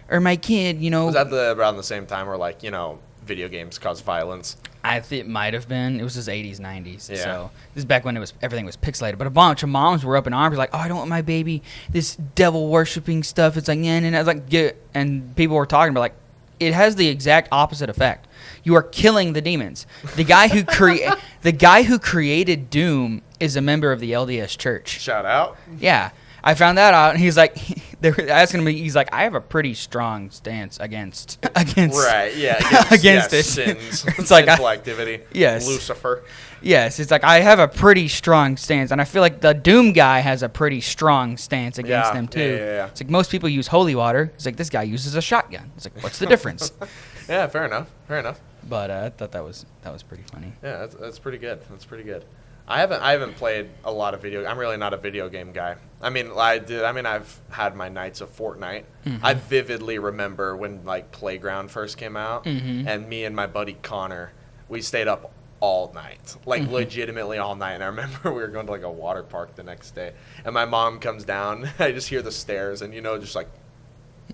or my kid. Was that around the same time where video games cause violence? I think it might have been. It was just 80s, 90s. Yeah. So this is back when everything was pixelated. But a bunch of moms were up in arms like, oh, I don't want my baby this devil worshipping stuff. It's like, yeah, and I was like, and people were talking about like, it has the exact opposite effect. You are killing the demons. The guy who created Doom is a member of the LDS Church. Shout out. Yeah. I found that out, and he's like, they were asking me, he's like, I have a pretty strong stance against right, yeah, against it. Sins, it's like sinful activity. Yes, Lucifer. Yes, it's like I have a pretty strong stance, and I feel like the Doom guy has a pretty strong stance against them too. Yeah. It's like most people use holy water. It's like this guy uses a shotgun. It's like, what's the difference? Yeah, fair enough. But I thought that was pretty funny. Yeah, that's pretty good. That's pretty good. I haven't played a lot of video. I'm really not a video game guy. I mean, I've had my nights of Fortnite. I vividly remember when like Playground first came out, and me and my buddy Connor, we stayed up all night, like legitimately all night. And I remember we were going to like a water park the next day, and my mom comes down. I just hear the stairs, and just like,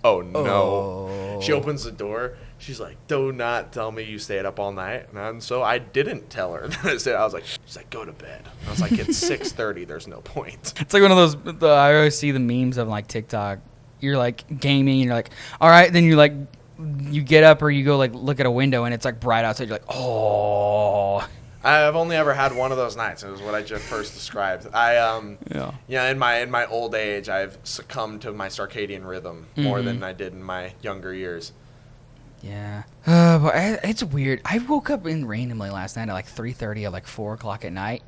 oh no. Oh. She opens the door. She's like, do not tell me you stayed up all night. And so I didn't tell her that I was like, she's like, go to bed. I was like, it's 6:30. There's no point. It's like one of those, I always see the memes of like TikTok. You're like gaming and you're like, all right. Then you get up or you go like look at a window and it's like bright outside. You're like, oh. I've only ever had one of those nights. It was what I just first described. In my old age, I've succumbed to my circadian rhythm more than I did in my younger years. Yeah, but it's weird. I woke up randomly last night at like 3:30 at like 4 o'clock at night,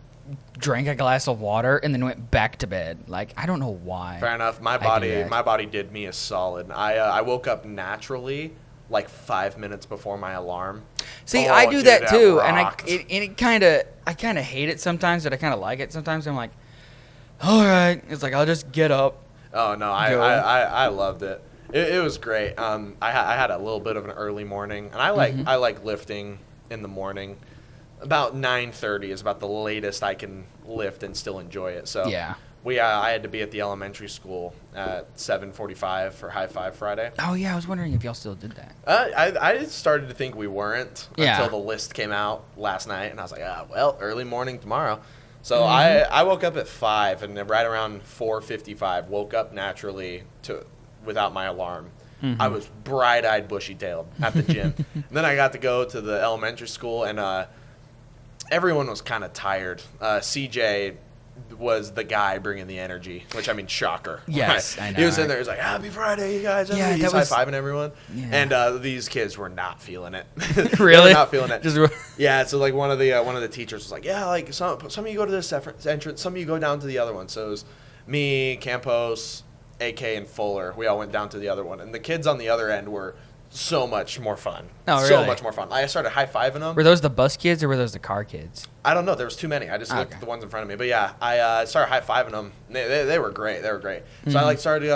drank a glass of water, and then went back to bed. Like I don't know why. Fair enough. My body did me a solid. I woke up naturally like 5 minutes before my alarm. See, I do that too, and I kind of hate it sometimes, but I kind of like it sometimes. I'm like, all right, it's like I'll just get up. Oh no, I loved it. It was great. I had a little bit of an early morning, and I like lifting in the morning. About 9:30 is about the latest I can lift and still enjoy it. So yeah, I had to be at the elementary school at 7:45 for High Five Friday. Oh yeah, I was wondering if y'all still did that. I started to think we weren't until the list came out last night, and I was like, early morning tomorrow. So I woke up at 5, and right around 4:55, woke up naturally without my alarm. I was bright-eyed, bushy-tailed at the gym. Then I got to go to the elementary school, and everyone was kind of tired. CJ was the guy bringing the energy, which, I mean, shocker. Yes, I know. He was in there, he was like, happy Friday, you guys. Yeah, he's high-fiving everyone. Yeah. And these kids were not feeling it. Really? They were not feeling it. Yeah, so, like, one of the teachers was like, yeah, like, some of you go to this entrance, some of you go down to the other one. So it was me, Campos, AK, and Fuller. We all went down to the other one. And the kids on the other end were so much more fun. Oh, really? So much more fun. I started high-fiving them. Were those the bus kids or were those the car kids? I don't know. There was too many. I just looked at the ones in front of me. But yeah, I started high-fiving them. They were great. They were great. So I like started.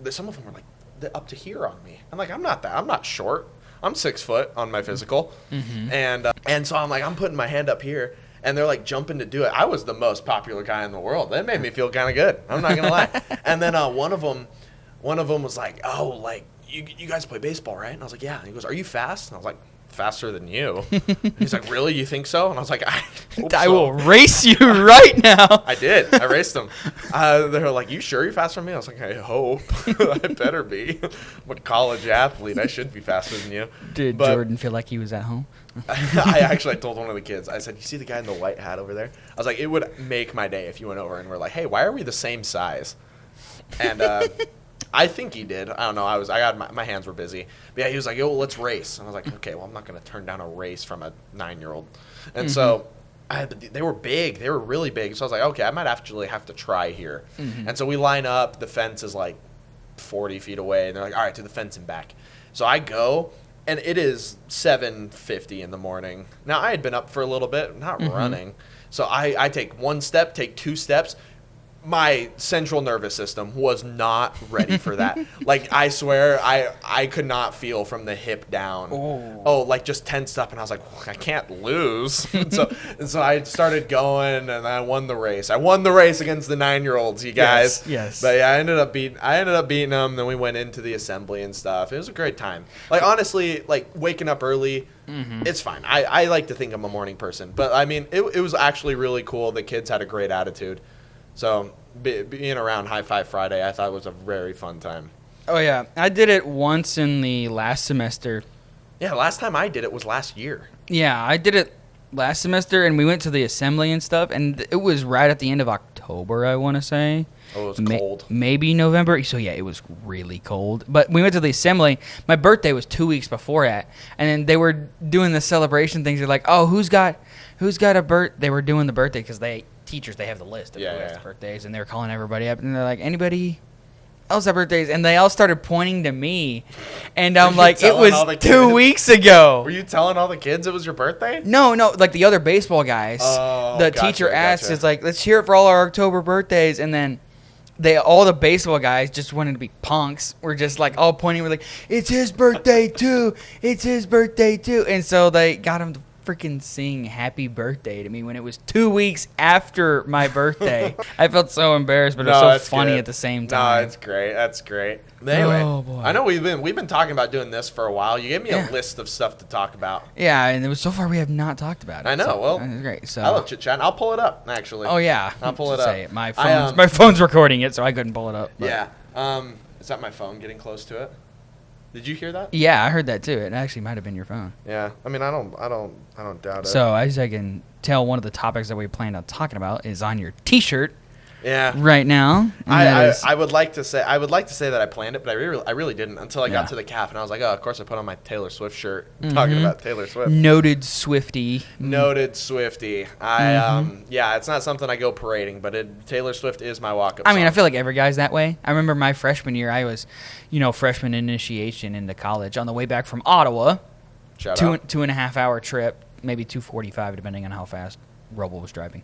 Some of them were like up to here on me. I'm like, I'm not short. I'm 6 foot on my physical, and so I'm like, I'm putting my hand up here, and they're like jumping to do it. I was the most popular guy in the world. That made me feel kind of good. I'm not gonna lie. And then one of them was like, oh, like you guys play baseball, right? And I was like, yeah. And he goes, are you fast? And I was like, faster than you. He's like, really? You think so? And I was like, I will race you right now. I did. I raced them. They were like, you sure you're faster than me? I was like, I hope. I better be. I'm a college athlete. I should be faster than you. Did Jordan feel like he was at home? I told one of the kids, I said, you see the guy in the white hat over there? I was like, it would make my day if you went over and were like, hey, why are we the same size? And I think he did. I don't know. My hands were busy. But yeah, he was like, yo, let's race. And I was like, okay, well, I'm not going to turn down a race from a 9-year-old. And so they were big. They were really big. So I was like, okay, I might actually have to try here. And so we line up. The fence is like 40 feet away. And they're like, all right, to the fence and back. So I go, and it is 7:50 in the morning. Now, I had been up for a little bit, not running. So I take 1 step, take 2 steps. My central nervous system was not ready for that. Like, I swear, I could not feel from the hip down. Oh, like just tensed up, and I was like, well, I can't lose. and so I started going, and I won the race. I won the race against the 9-year-olds, you guys. Yes. But yeah, I ended up beating them. Then we went into the assembly and stuff. It was a great time. Like, honestly, like waking up early, it's fine. I like to think I'm a morning person, but I mean, it was actually really cool. The kids had a great attitude. So being around High Five Friday, I thought was a very fun time. Oh, yeah. I did it once in the last semester. Yeah, last time I did it was last year. Yeah, I did it last semester, and we went to the assembly and stuff, and it was right at the end of October, I want to say. Oh, it was cold. Maybe November. So, yeah, it was really cold. But we went to the assembly. My birthday was 2 weeks before that, and then they were doing the celebration things. They're like, oh, who's got a birthday? They were doing the birthday because teachers, they have the list of who has birthdays, and they were calling everybody up, and they're like, anybody else have birthdays? And they all started pointing to me, and I'm like, it was 2 weeks ago. Were you telling all the kids it was your birthday? No, like the other baseball guys. The teacher asked, it's like, let's hear it for all our October birthdays, and then all the baseball guys just wanted to be punks. We're just like all pointing, we're like, it's his birthday too, it's his birthday too, and so they got him to freaking sing happy birthday to me when it was 2 weeks after my birthday. I felt so embarrassed, but it was so funny at the same time. No, it's great. That's great. But anyway, I know we've been talking about doing this for a while. You gave me a list of stuff to talk about. Yeah, and so far we have not talked about it. I know. So, well, it's great. So I love chit chat. I'll pull it up actually. Oh yeah, I'll pull it up. My phone's recording it, so I couldn't pull it up. But. Yeah. Is that my phone getting close to it? Did you hear that? Yeah, I heard that too. It actually might have been your phone. Yeah. I mean, I don't doubt it. So as I can tell, one of the topics that we planned on talking about is on your T-shirt. Yeah. Right now. I would like to say that I planned it, but I really didn't until I got to the calf, and I was like, oh, of course I put on my Taylor Swift shirt talking about Taylor Swift. Noted Swiftie. Yeah, it's not something I go parading, but Taylor Swift is my walk-up song. I mean, I feel like every guy's that way. I remember my freshman year, I was, freshman initiation into college. On the way back from Ottawa, Shout out. 2.5 hour trip, maybe 2:45, depending on how fast Roble was driving.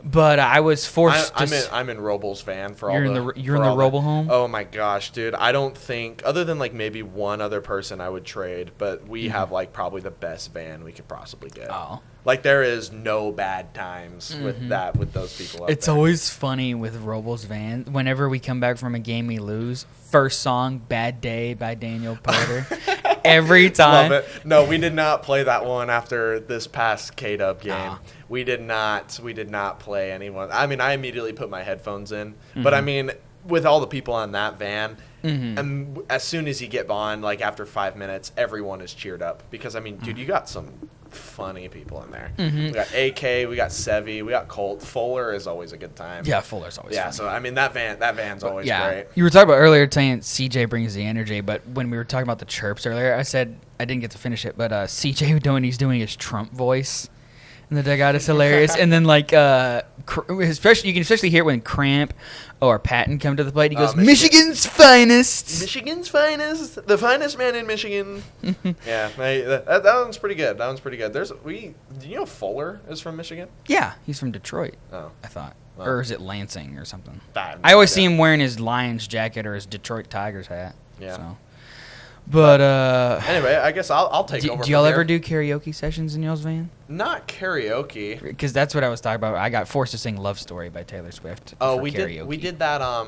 But I was forced I'm in Roble's van for all the... You're in the Roble home? Oh, my gosh, dude. I don't think... Other than, like, maybe one other person I would trade, but we have, like, probably the best van we could possibly get. Oh. Like, there is no bad times with those people up It's there. always funny with Roble's van. Whenever we come back from a game we lose, first song, Bad Day by Daniel Porter. Every time. Love it. No, we did not play that one after this past K-Dub game. Ah. We did not play anyone. I mean, I immediately put my headphones in. But, I mean, with all the people on that van, and as soon as you get on, like, after 5 minutes, everyone is cheered up. Because, I mean, dude, you got some funny people in there. We got AK, we got Sevi, we got Colt. Fuller is always a good time. Yeah, Fuller's always fun. So I mean that van's always great. You were talking about earlier saying CJ brings the energy, but when we were talking about the chirps earlier, I said I didn't get to finish it, but CJ when he's doing his Trump voice, in the dugout is hilarious. And then like especially you can especially hear it when Cramp or Patton come to the plate. He goes, Michigan's finest. Michigan's finest, the finest man in Michigan. Yeah, that one's pretty good. That one's pretty good. Do you know Fuller is from Michigan? Yeah, he's from Detroit. Oh, I thought. Well, or is it Lansing or something? I always see him wearing his Lions jacket or his Detroit Tigers hat. Yeah. So. But anyway, I guess I'll take over. Do y'all ever do karaoke sessions in y'all's van? Not karaoke, because that's what I was talking about. I got forced to sing "Love Story" by Taylor Swift. Oh, for we karaoke. did. We did that.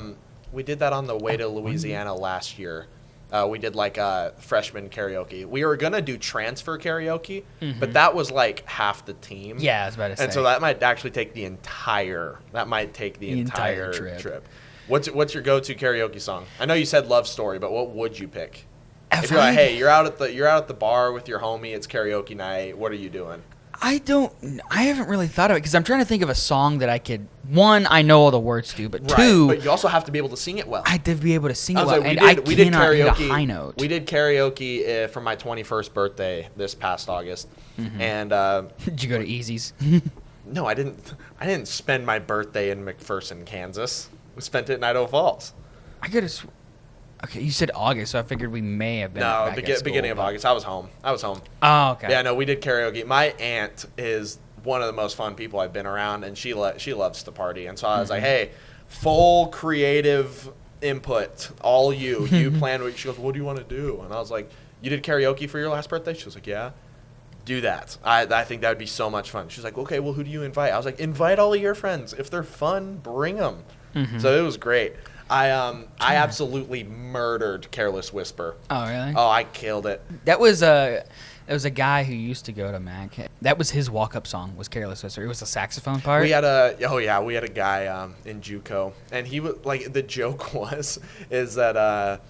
We did that on the way to Louisiana last year. We did like freshman karaoke. We were gonna do transfer karaoke, but that was like half the team. Yeah, I was about to say. And so that might actually take the entire. That might take the entire trip. What's your go-to karaoke song? I know you said "Love Story," but what would you pick? If you're like, hey, you're out at the bar with your homie, it's karaoke night. What are you doing? I haven't really thought of it because I'm trying to think of a song that I could. One, I know all the words to, but right, two, but you also have to be able to sing it well. I have to be able to sing it well, and we did karaoke, hit a high note. We did karaoke for my 21st birthday this past August, and did you go to Easy's? No, I didn't. I didn't spend my birthday in McPherson, Kansas. We spent it in Idaho Falls. I could have. Okay, you said August, so I figured we may have been. No, beginning of August. I was home. Oh, okay. Yeah, no, we did karaoke. My aunt is one of the most fun people I've been around, and she loves to party. And so I was like, hey, full creative input, all you. You plan what. She goes, what do you want to do? And I was like, you did karaoke for your last birthday? She was like, yeah. Do that. I think that would be so much fun. She was like, okay, well, who do you invite? I was like, invite all of your friends. If they're fun, bring them. So it was great. I absolutely murdered Careless Whisper. Oh, really? Oh, I killed it. That was a guy who used to go to Mac. That was his walk-up song, was Careless Whisper. It was a saxophone part. We had a guy in JUCO, and he would like the joke is that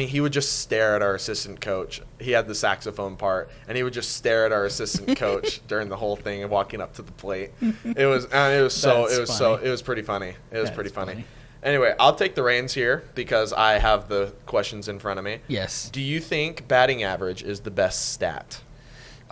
he would just stare at our assistant coach. He had the saxophone part, and he would just stare at our assistant coach during the whole thing and walking up to the plate. It was pretty funny. It was pretty funny. Anyway, I'll take the reins here because I have the questions in front of me. Yes. Do you think batting average is the best stat?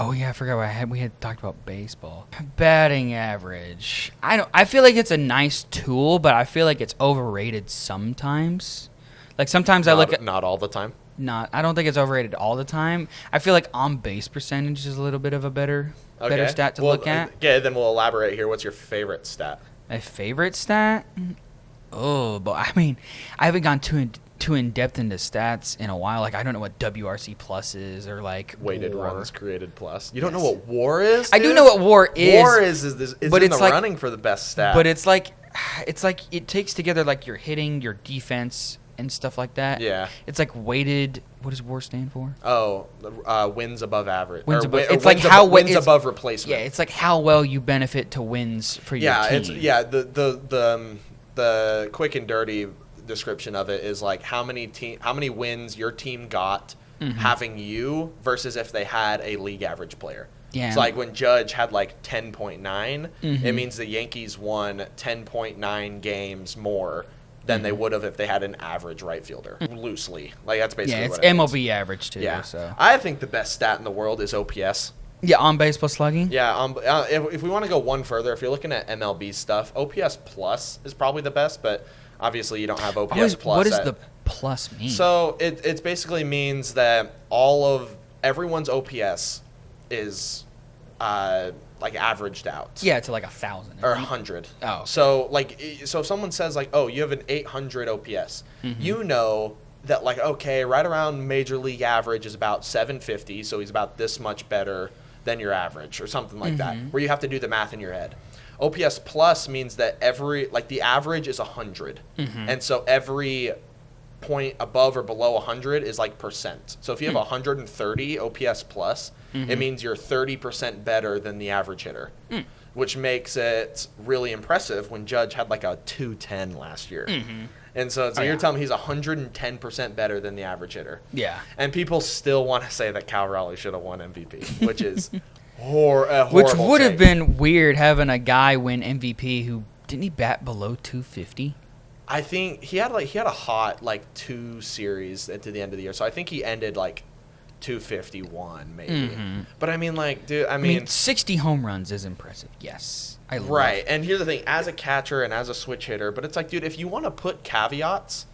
Oh yeah, I forgot we had talked about baseball. Batting average. I feel like it's a nice tool, but I feel like it's overrated sometimes. Like sometimes not all the time. I don't think it's overrated all the time. I feel like on base percentage is a little bit of a better stat to look at. Yeah, then we'll elaborate here. What's your favorite stat? My favorite stat? Oh, but I mean, I haven't gone too in depth into stats in a while. Like I don't know what WRC plus is or like weighted WAR. Runs created plus. You don't know what WAR is? Dude? I do know what WAR is. WAR is in the running for the best stat. But it's like it takes together like your hitting, your defense, and stuff like that. Yeah. It's like weighted. What does WAR stand for? Oh, wins above average. Wins above replacement. Yeah, it's like how well you benefit to wins for your team. The quick and dirty description of it is like how many wins your team got having you versus if they had a league average player. Yeah. So like when Judge had like 10.9, it means the Yankees won 10.9 games more than they would have if they had an average right fielder. Loosely. Like that's basically what it means. MLB average too. Yeah. So I think the best stat in the world is OPS. Yeah, on base plus slugging. Yeah, if we want to go one further, if you're looking at MLB stuff, OPS plus is probably the best, but obviously you don't have OPS plus. What does the plus mean? So it basically means that everyone's OPS is like averaged out. Yeah, to like 1,000 or 100. Oh, so if someone says like, oh, you have an 800 OPS, you know that like, okay, right around major league average is about 750, so he's about this much better than your average or something like that, where you have to do the math in your head. OPS plus means that the average is 100, and so every point above or below 100 is like percent. So if you have 130 OPS plus, it means you're 30% better than the average hitter, which makes it really impressive when Judge had like a 210 last year. And so you're telling me he's 110% better than the average hitter. Yeah. And people still want to say that Cal Raleigh should have won MVP, which is horrible. Which would have been weird having a guy win MVP who didn't he bat below 250? I think he had a hot like 2 series to the end of the year. So I think he ended like 251 maybe. But I mean, like, dude, I mean 60 home runs is impressive. Yes. Right. And here's the thing, as a catcher and as a switch hitter, but it's like, dude, if you want to put caveats,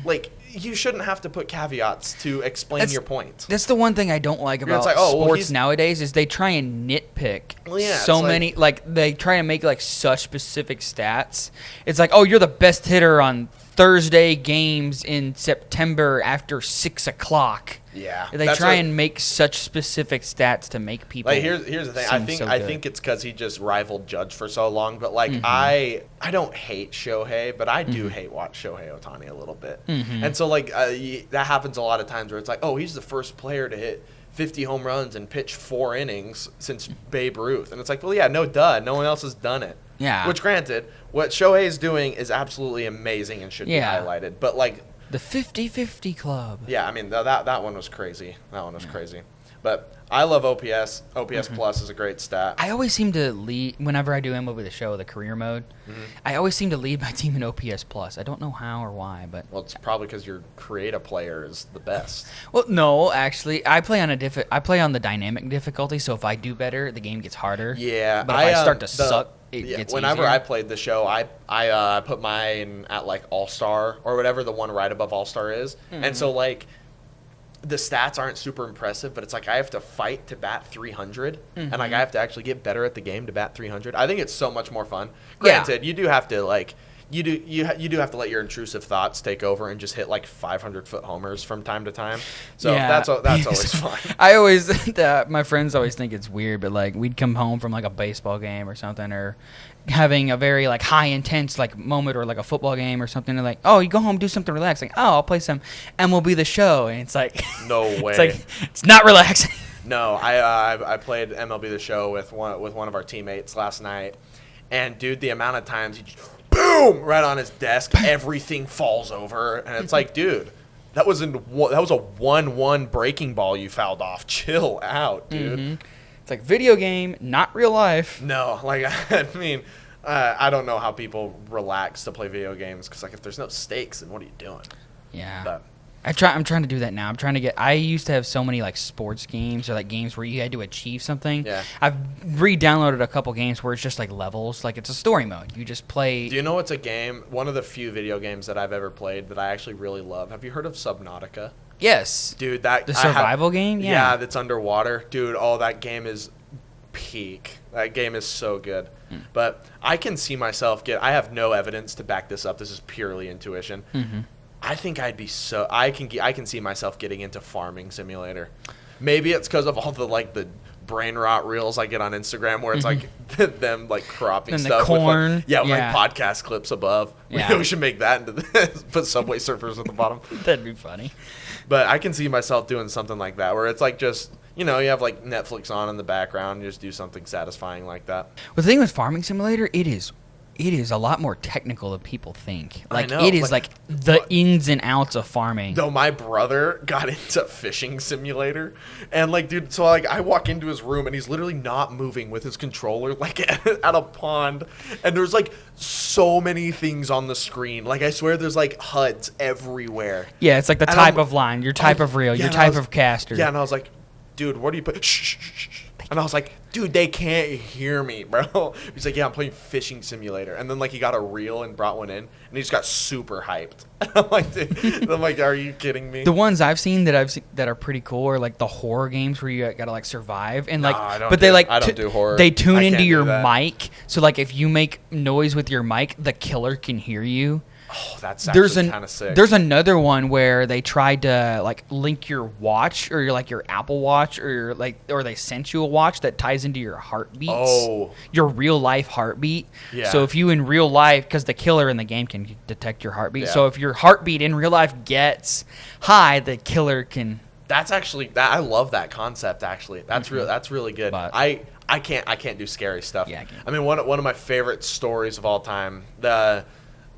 like, you shouldn't have to put caveats to explain your point. That's the one thing I don't like about sports nowadays is they try and nitpick many, like, they try and make, like, such specific stats. It's like, oh, you're the best hitter on Thursday games in September after 6 o'clock. Yeah, they try and make such specific stats to make people. Like here's the thing. I think it's because he just rivaled Judge for so long. But like I don't hate Shohei, but I do hate watch Shohei Ohtani a little bit. And so like that happens a lot of times where it's like, oh, he's the first player to hit 50 home runs and pitch 4 innings since Babe Ruth, and it's like, well, yeah, no duh, no one else has done it. Yeah. Which, granted, what Shohei is doing is absolutely amazing and should be highlighted. But like. The 50-50 club. Yeah, I mean, that one was crazy. That one was crazy. But I love OPS. OPS Plus is a great stat. I always seem to lead, whenever I do MLB The Show, the career mode, I always seem to lead my team in OPS Plus. I don't know how or why, but... Well, it's probably because your creative player is the best. Well, no, actually. I play on the dynamic difficulty, so if I do better, the game gets harder. Yeah. But if I start to suck... Whenever I played the show, I put mine at like All-Star or whatever the one right above All-Star is. And so like the stats aren't super impressive, but it's like I have to fight to bat 300 and like I have to actually get better at the game to bat 300. I think it's so much more fun. Granted, you do have to like you do have to let your intrusive thoughts take over and just hit like 500-foot homers from time to time. So that's always fun. I always my friends always think it's weird, but like we'd come home from like a baseball game or something, or having a very like high intense like moment, or like a football game or something, and like, oh, you go home, do something relaxed, like, oh, I'll play some MLB The Show, and it's like no way. It's like it's not relaxing. No, I played MLB The Show with one of our teammates last night, and dude, the amount of times he just boom right on his desk, everything falls over, and it's like, dude, that was a 1-1 breaking ball you fouled off. Chill out, dude. It's like video game, not real life. No, like I mean, I don't know how people relax to play video games, because like if there's no stakes, then what are you doing? Yeah. But I'm trying to do that now. I used to have so many like sports games or like games where you had to achieve something. Yeah. I've re-downloaded a couple games where it's just like levels, like it's a story mode. You just play. Do you know what's a game? One of the few video games that I've ever played that I actually really love. Have you heard of Subnautica? Yes. Dude, the survival game? Yeah, that's underwater. Dude, that game is peak. That game is so good. But I can see myself I have no evidence to back this up. This is purely intuition. I think I can see myself getting into Farming Simulator. Maybe it's because of all the like the brain rot reels I get on Instagram where it's like them like cropping and stuff the corn. with like podcast clips above. Yeah. We should make that into this. Put Subway Surfers at the bottom. That'd be funny. But I can see myself doing something like that where it's like just, you have like Netflix on in the background, you just do something satisfying like that. Well, the thing with Farming Simulator, it is a lot more technical than people think. Like, I know. It is like the ins and outs of farming. Though my brother got into Fishing Simulator, and like, dude, so like I walk into his room and he's literally not moving with his controller, like at a pond, and there's like so many things on the screen. Like I swear, there's like HUDs everywhere. Yeah, it's like the type of line, your type of reel, your type of caster. Yeah, and I was like, dude, what do you put? Shh, shh, shh. And I was like, dude, they can't hear me, bro. He's like, yeah, I'm playing Fishing Simulator. And then, like, he got a reel and brought one in, and he just got super hyped. I'm like, dude, are you kidding me? The ones I've seen that are pretty cool are, like, the horror games where you gotta, like, survive. And, like, I don't do horror. They tune into your mic. So, like, if you make noise with your mic, the killer can hear you. Oh, that's actually kind of sick. There's another one where they tried to like link your watch or your Apple Watch or they sent you a watch that ties into your heartbeats. Oh, your real life heartbeat. Yeah. So if you in real life, because the killer in the game can detect your heartbeat. Yeah. So if your heartbeat in real life gets high, the killer can. That's actually I love that concept. Actually, that's That's really good. But I can't do scary stuff. Yeah, I mean, one of my favorite stories of all time.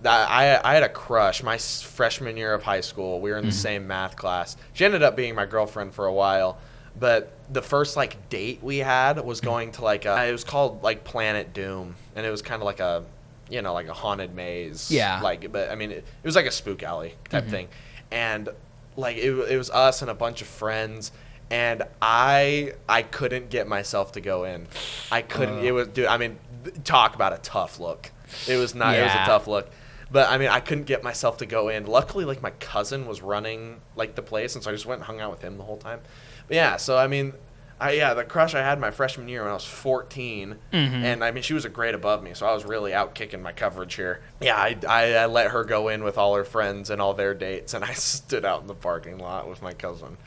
I had a crush my freshman year of high school. We were in the same math class. She ended up being my girlfriend for a while, but the first like date we had was going to like it was called like Planet Doom, and it was kind of like a like a haunted maze. Yeah. But I mean it was like a spook alley type thing, and like it was us and a bunch of friends. and I couldn't get myself to go in. I couldn't. It was, dude. I mean, talk about a tough look. It was not. Yeah. It was a tough look. But I mean, I couldn't get myself to go in. Luckily, like my cousin was running like the place, and so I just went and hung out with him the whole time. But yeah, so I mean, the crush I had my freshman year when I was 14, and I mean she was a grade above me, so I was really out kicking my coverage here. Yeah, I let her go in with all her friends and all their dates, and I stood out in the parking lot with my cousin.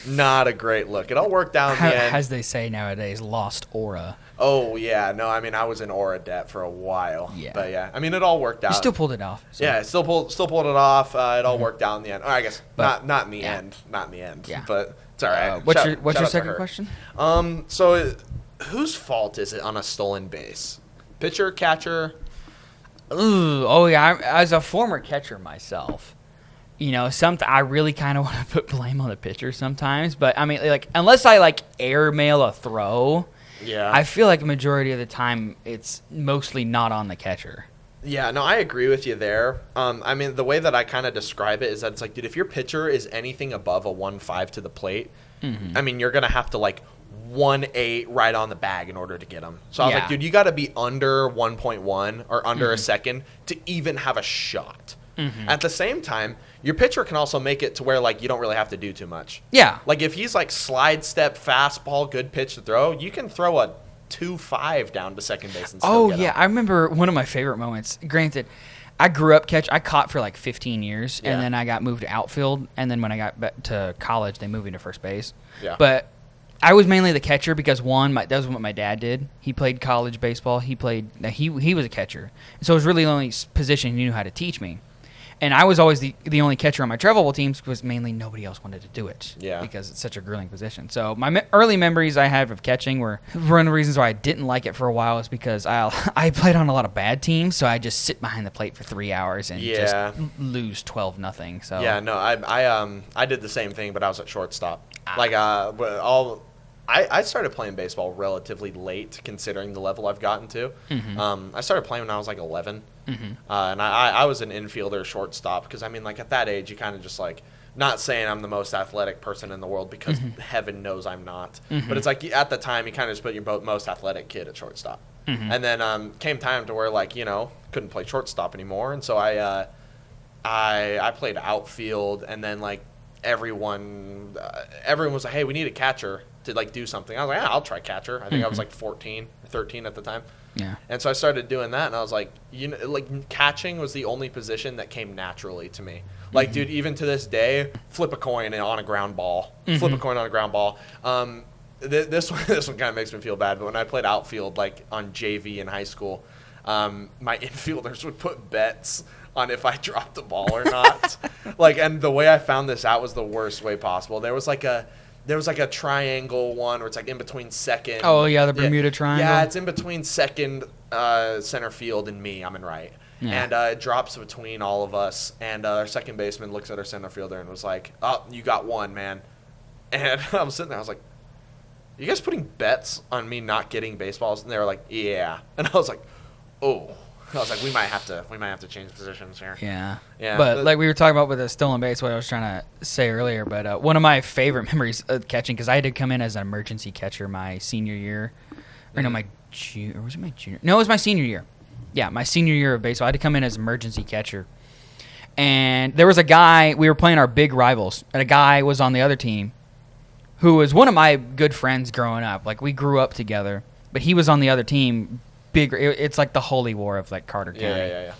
Not a great look. It all worked out in the end. As they say nowadays, lost aura. Oh, yeah. No, I mean, I was in aura debt for a while. Yeah. But, yeah, I mean, it all worked out. You still pulled it off. So. Yeah, still pulled it off. It all worked out in the end. Or I guess not in the end. Not in the end. Yeah. But it's all right. What's your second question? So whose fault is it on a stolen base? Pitcher, catcher? Ooh, oh, yeah. As a former catcher myself, you know, I really kind of want to put blame on the pitcher sometimes. But, I mean, like, unless I, like, airmail a throw, I feel like a majority of the time it's mostly not on the catcher. Yeah, no, I agree with you there. I mean, the way that I kind of describe it is that it's like, dude, if your pitcher is anything above a 1.5 to the plate, I mean, you're going to have to, like, 1.8 right on the bag in order to get him. So I was like, dude, you got to be under 1.1 or under a second to even have a shot. At the same time, your pitcher can also make it to where, like, you don't really have to do too much. Yeah. Like, if he's, like, slide step, fastball, good pitch to throw, you can throw a 2.5 down to second base and still get him. I remember one of my favorite moments. Granted, I grew up I caught for, like, 15 years, and then I got moved to outfield, and then when I got back to college, they moved me to first base. Yeah. But I was mainly the catcher because, one, that was what my dad did. He played college baseball. He was a catcher. So it was really the only position he knew how to teach me. And I was always the only catcher on my travel ball teams because mainly nobody else wanted to do it. Yeah. Because it's such a grueling position. So my early memories I have of catching were one of the reasons why I didn't like it for a while is because I played on a lot of bad teams, so I just sit behind the plate for 3 hours and just lose 12-0. So yeah, no, I did the same thing, but I was at shortstop. I started playing baseball relatively late, considering the level I've gotten to. I started playing when I was like 11. And I was an infielder, shortstop, because I mean, like at that age, you kind of just like, not saying I'm the most athletic person in the world because heaven knows I'm not, but it's like at the time you kind of just put your most athletic kid at shortstop, and then came time to where like couldn't play shortstop anymore, and so I played outfield, and then like everyone was like, hey, we need a catcher to like do something. I was like, yeah, I'll try catcher. I think I was like 14 or 13 at the time. Yeah. And so I started doing that, and I was like, like catching was the only position that came naturally to me. Like, dude, even to this day, flip a coin on a ground ball. Flip a coin on a ground ball. This one kind of makes me feel bad, but when I played outfield, like on JV in high school, my infielders would put bets on if I dropped the ball or not. And the way I found this out was the worst way possible. There was like a triangle one where it's like in between second. Oh, yeah, the Bermuda Triangle. Yeah, it's in between second, center field and me. I'm in right. Yeah. And it drops between all of us. And our second baseman looks at our center fielder and was like, oh, you got one, man. And I was sitting there. I was like, you guys putting bets on me not getting baseballs? And they were like, yeah. And I was like, oh. I was like, we might have to change positions here. Yeah. But like we were talking about with the stolen base, what I was trying to say earlier. But one of my favorite memories of catching, because I had to come in as an emergency catcher my senior year, or no, or was it my junior? No, it was my senior year. Yeah, my senior year of baseball, I had to come in as emergency catcher. And there was a guy, we were playing our big rivals, and a guy was on the other team who was one of my good friends growing up. Like we grew up together, but he was on the other team. It's like the holy war of like Carter County. Yeah.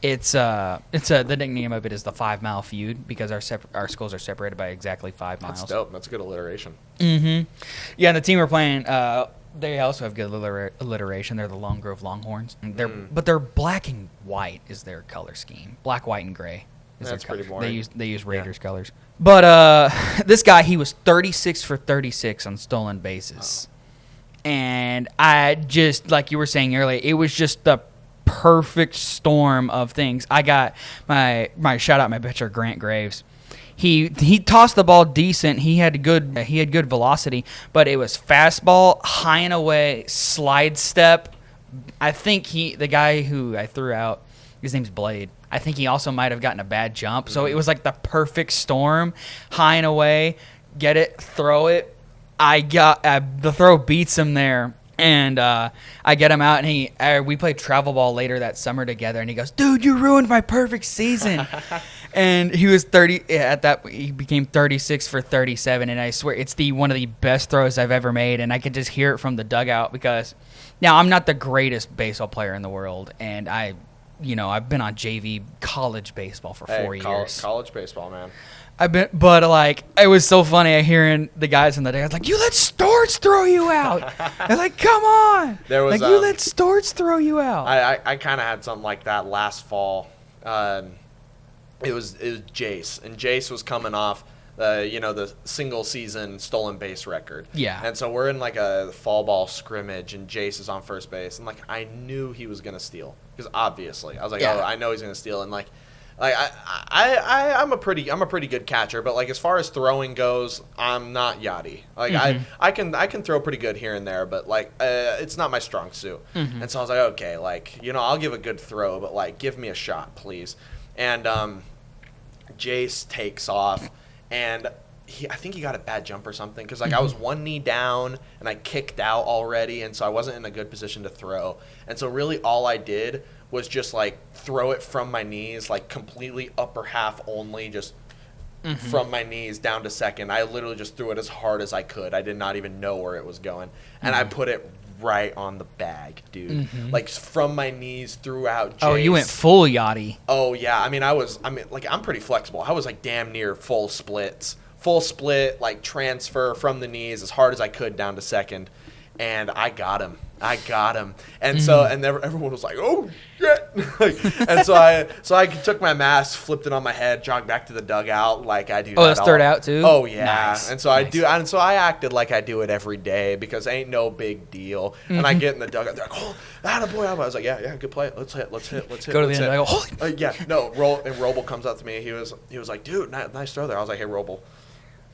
It's the nickname of it is the 5 Mile Feud because our schools are separated by exactly 5 miles. That's dope. That's a good alliteration. Yeah, and the team we're playing, they also have good alliteration. They're the Long Grove Longhorns. But they're black and white is their color scheme. Black, white, and gray. That's pretty boring. They use Raiders colors. But this guy, he was 36 for 36 on stolen bases. Oh. And I just, like you were saying earlier, it was just the perfect storm of things. I got my shout out my pitcher Grant Graves. He tossed the ball decent. He had good velocity, but it was fastball, high and away, slide step. I think the guy who I threw out, his name's Blade. I think he also might have gotten a bad jump. So it was like the perfect storm, high and away, get it, throw it. the throw beats him there. And I get him out, and we played travel ball later that summer together, and he goes, "Dude, you ruined my perfect season." And he was 30 at that. He became 36 for 37, and I swear it's one of the best throws I've ever made. And I could just hear it from the dugout because now I'm not the greatest baseball player in the world, and I've been on JV college baseball for 4 years. College baseball, man. But like, it was so funny hearing the guys in the day. I was like, "You let Storts throw you out." They're like, "Come on." There was, you let Storts throw you out. I kind of had something like that last fall. It was Jace, and Jace was coming off the single season stolen base record. Yeah. And so we're in like a fall ball scrimmage, and Jace is on first base, and like I knew he was gonna steal because obviously I was like, yeah. I know he's gonna steal, and like I'm a pretty good catcher, but like as far as throwing goes, I'm not Yachty. Like I can throw pretty good here and there, but like it's not my strong suit. And so I was like, okay, like I'll give a good throw, but like give me a shot, please. And Jace takes off, and I think he got a bad jump or something because like I was one knee down and I kicked out already, and so I wasn't in a good position to throw. And so really all I did was just like throw it from my knees, like completely upper half only, just from my knees down to second. I literally just threw it as hard as I could. I did not even know where it was going, and I put it right on the bag, dude. Like from my knees throughout. Jace. Oh, you went full Yachty. Oh yeah, I'm pretty flexible. I was like damn near full split, like transfer from the knees as hard as I could down to second, and I got him. And so everyone was like, "Oh shit!" and so I took my mask, flipped it on my head, jogged back to the dugout like I do. Oh, that's third out too. Oh yeah. Nice. And so I acted like I do it every day because it ain't no big deal. And I get in the dugout, they're like, "Oh, attaboy!" I was like, "Yeah, good play. Let's hit. Go to the end. I go, "Holy!" And Roble comes up to me. He was like, "Dude, nice throw there." I was like, "Hey, Roble.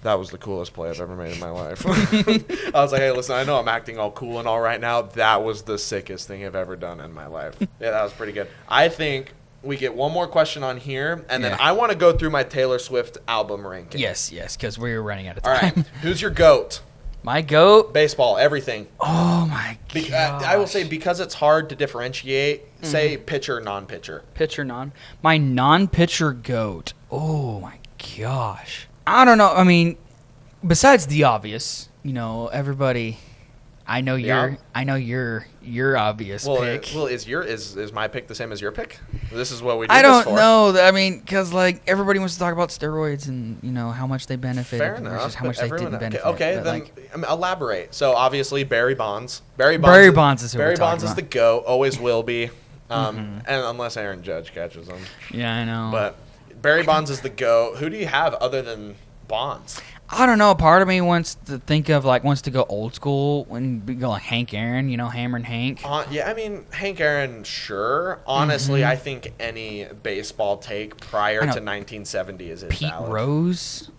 That was the coolest play I've ever made in my life." I was like, "Hey, listen, I know I'm acting all cool and all right now. That was the sickest thing I've ever done in my life." Yeah, that was pretty good. I think we get one more question on here, and then I want to go through my Taylor Swift album ranking. Yes, because we're running out of time. All right, who's your GOAT? My GOAT? Baseball, everything. Oh, my God. I will say because it's hard to differentiate, say pitcher, non-pitcher. Pitcher, my non-pitcher GOAT. Oh, my gosh. I don't know. I mean, besides the obvious, everybody. I know your obvious pick. Is my pick the same as your pick? This is what we do. I don't this for. know. I mean, because like everybody wants to talk about steroids and how much they benefit versus how much they didn't benefit. Okay, then elaborate. So obviously Barry Bonds. Barry Bonds is the GOAT. Always will be. And unless Aaron Judge catches him. Yeah, I know. But Barry Bonds is the GOAT. Who do you have other than Bonds? I don't know. Part of me wants to go old school and go like Hank Aaron, Hammer and Hank. Yeah, I mean, Hank Aaron, sure. Honestly, I think any baseball take prior to 1970 is Pete valid. Rose?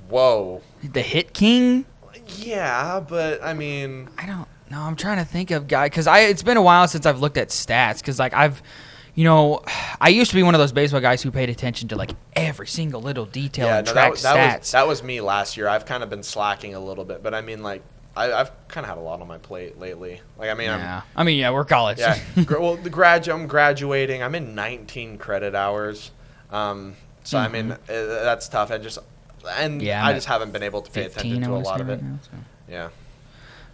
Whoa. The Hit King? Yeah, but I mean... I don't know. I'm trying to think of guy because it's been a while since I've looked at stats because like I used to be one of those baseball guys who paid attention to like every single little detail and track stats. That was me last year. I've kind of been slacking a little bit, but I mean, like, I've kind of had a lot on my plate lately. Like, I mean, we're college. Yeah. Well, I'm graduating. I'm in 19 credit hours. So I mean, that's tough. I just haven't been able to pay attention to a lot of it. Now, so. Yeah.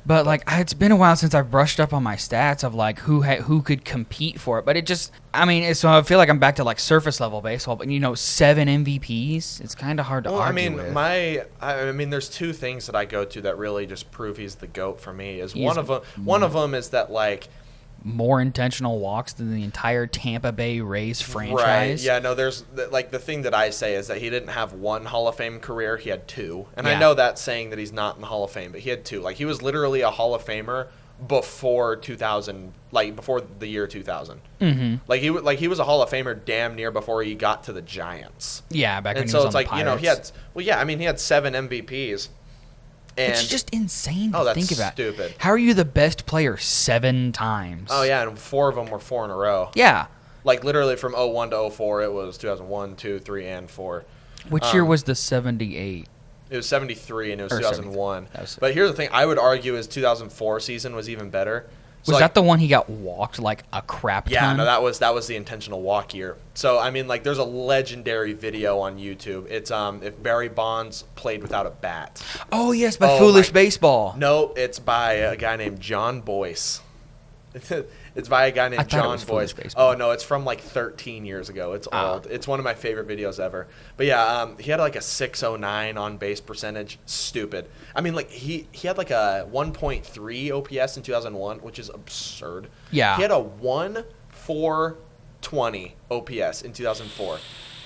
But like it's been a while since I've brushed up on my stats of like who could compete for it. But it just so I feel like I'm back to like surface level baseball. But 7 MVPs, it's kind of hard to argue with. I mean, there's two things that I go to that really just prove he's the GOAT for me. One of them is that like more intentional walks than the entire Tampa Bay Rays franchise. Right. Yeah, no, there's like the thing that I say is that he didn't have one Hall of Fame career, he had two. And I know that's saying that he's not in the Hall of Fame, but he had two. Like he was literally a Hall of Famer before 2000, like before the year 2000. Like he was a Hall of Famer damn near before he got to the Giants. Yeah, back when he was on the Pirates. he had 7 MVPs. It's just insane to think about. Stupid. How are you the best player 7 times? Oh, yeah, and 4 of them were 4 in a row. Yeah. Like, literally from 01 to 04, it was 2001, 2, 3, and 4. Which year was the 78? It was 73 and it was 2001. Was but here's the thing: I would argue his 2004 season was even better. So was that the one he got walked like a crap ton? Yeah, no, that was the intentional walk year. So I mean, like, there's a legendary video on YouTube. It's if Barry Bonds played without a bat. Oh yes, by Foolish Baseball. No, it's by a guy named John Boyce. It's by a guy named John Boyce. Oh no, it's from like 13 years ago. It's old. It's one of my favorite videos ever. But yeah, he had like a 609 on base percentage. Stupid. I mean, like he had like a 1.3 OPS in 2001, which is absurd. Yeah. He had a 1,420 OPS in 2004.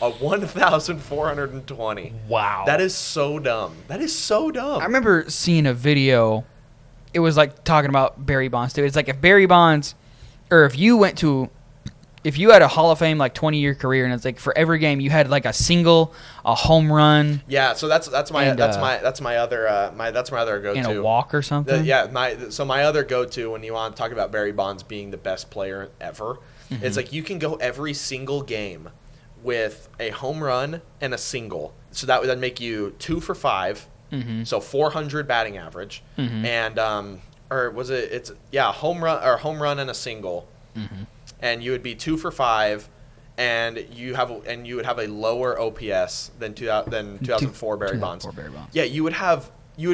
A 1,420. Wow. That is so dumb. That is so dumb. I remember seeing a video. It was like talking about Barry Bonds too. It's like if Barry Bonds, or if you had a Hall of Fame like 20-year career, and it's like for every game you had like a single, a home run. Yeah, so that's my other go-to. And a walk or something. My other go-to when you want to talk about Barry Bonds being the best player ever, it's like you can go every single game with a home run and a single. So that would make you 2 for 5. So 400 batting average, and or was it? It's home run and a single, and you would be 2 for 5, and you would have a lower OPS than 2004 Barry Bonds. Yeah, you would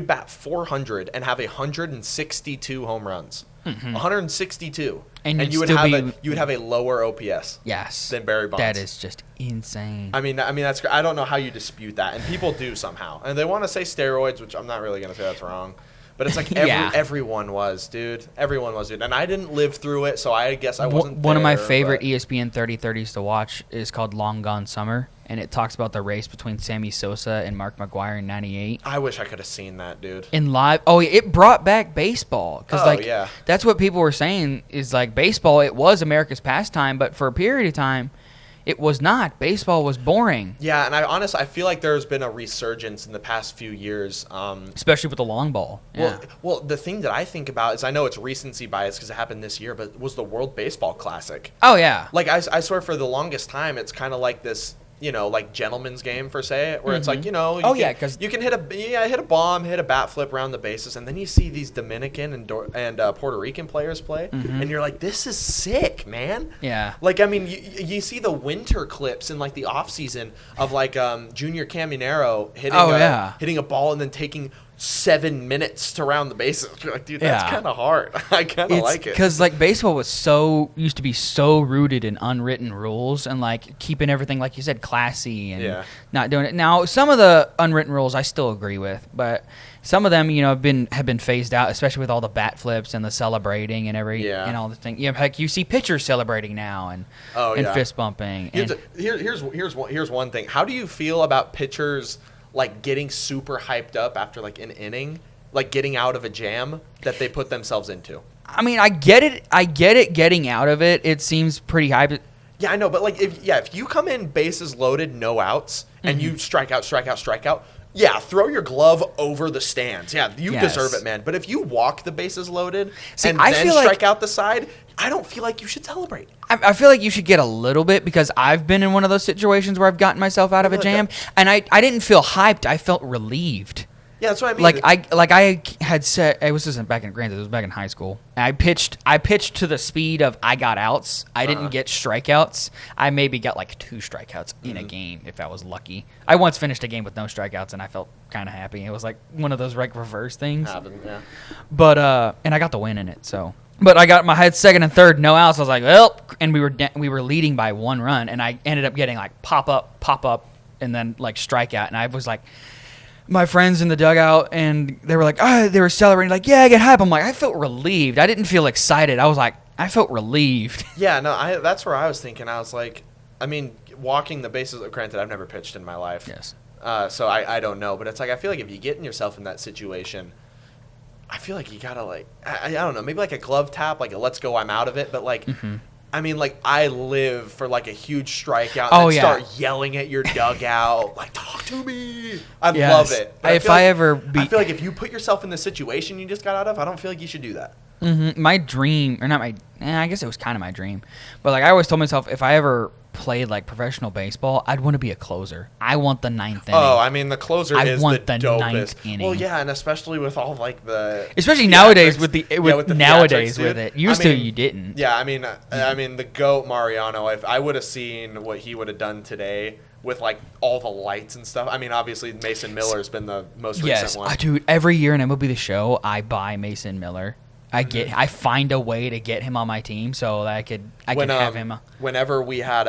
bat 400 and have 162 home runs. 162, and you would have a lower OPS. Yes, than Barry Bonds. That is just insane. I mean that's. I don't know how you dispute that, and people do somehow, and they want to say steroids, which I'm not really gonna say that's wrong. But it's like everyone was, dude. Everyone was, dude. And I didn't live through it, so I guess I wasn't One of my favorite ESPN 30/30s to watch is called Long Gone Summer, and it talks about the race between Sammy Sosa and Mark McGwire in '98. I wish I could have seen that, dude. In live. Oh, it brought back baseball. Because, that's what people were saying is, like, baseball, it was America's pastime, but for a period of time, it was not. Baseball was boring. Yeah, and I feel like there's been a resurgence in the past few years. Especially with the long ball. Yeah. Well, the thing that I think about is I know it's recency bias because it happened this year, but was the World Baseball Classic. Oh, yeah. Like, I swear for the longest time, it's kind of like this, like gentleman's game, per se, where it's like, because you can hit a bomb, hit a bat flip around the bases, and then you see these Dominican and Puerto Rican players play, and you're like, this is sick, man. Yeah. Like, I mean, you see the winter clips in like the off season of like Junior Caminero hitting a ball and then taking 7 minutes to round the bases. You're like, dude, that's kind of hard. I kind of like it. Because, like, baseball used to be so rooted in unwritten rules and, like, keeping everything, like you said, classy and not doing it. Now, some of the unwritten rules I still agree with, but some of them, have been phased out, especially with all the bat flips and the celebrating and and all the things. Like, you see pitchers celebrating now and fist bumping. Here's one thing. How do you feel about pitchers like getting super hyped up after like an inning, like getting out of a jam that they put themselves into? I mean, I get it getting out of it. It seems pretty hyped. Yeah, I know, but like if you come in bases loaded, no outs, and you strike out, yeah, throw your glove over the stands. Yeah, you deserve it, man. But if you walk the bases loaded and then strike out the side, I don't feel like you should celebrate. I feel like you should get a little bit because I've been in one of those situations where I've gotten myself out of a jam, and I didn't feel hyped. I felt relieved. Yeah, that's what I mean. I had said, it was back in high school. I pitched to the speed of I got outs. I didn't get strikeouts. I maybe got like 2 strikeouts in a game if I was lucky. I once finished a game with no strikeouts and I felt kind of happy. It was like one of those like reverse things. Happened, yeah. But and I got the win in it. So, but I had second and third, no outs. I was like, well, and we were leading by 1 run, and I ended up getting like pop up, and then like strikeout, and I was like. My friends in the dugout, and they were like, they were celebrating, like, yeah, I get hype. I'm like, I felt relieved. I didn't feel excited. I was like, I felt relieved. Yeah, no, that's where I was thinking. I was like, I mean, walking the bases, granted, I've never pitched in my life. Yes. So I don't know, but it's like, I feel like if you get yourself in that situation, I feel like you gotta like, I don't know, maybe like a glove tap, like a let's go, I'm out of it, but like, I mean, like, I live for, like, a huge strikeout and start yelling at your dugout, like, talk to me. I love it. I feel like if you put yourself in the situation you just got out of, I don't feel like you should do that. My dream, or not I guess it was kind of my dream, but, like, I always told myself if I ever played like professional baseball, I'd want to be a closer. I want the ninth inning. Oh, I mean, the closer is want the the ninth dopest. inning. Well, yeah, and especially with all like the especially theatrics. nowadays with nowadays theatrics, with dude. it. Used to you didn't. Yeah, I mean, the GOAT Mariano. If I would have seen what he would have done today with like all the lights and stuff. I mean, obviously Mason Miller's been the most recent one. Yes, dude. Every year in MLB The Show, I buy Mason Miller. I find a way to get him on my team so that I can have him. Whenever we had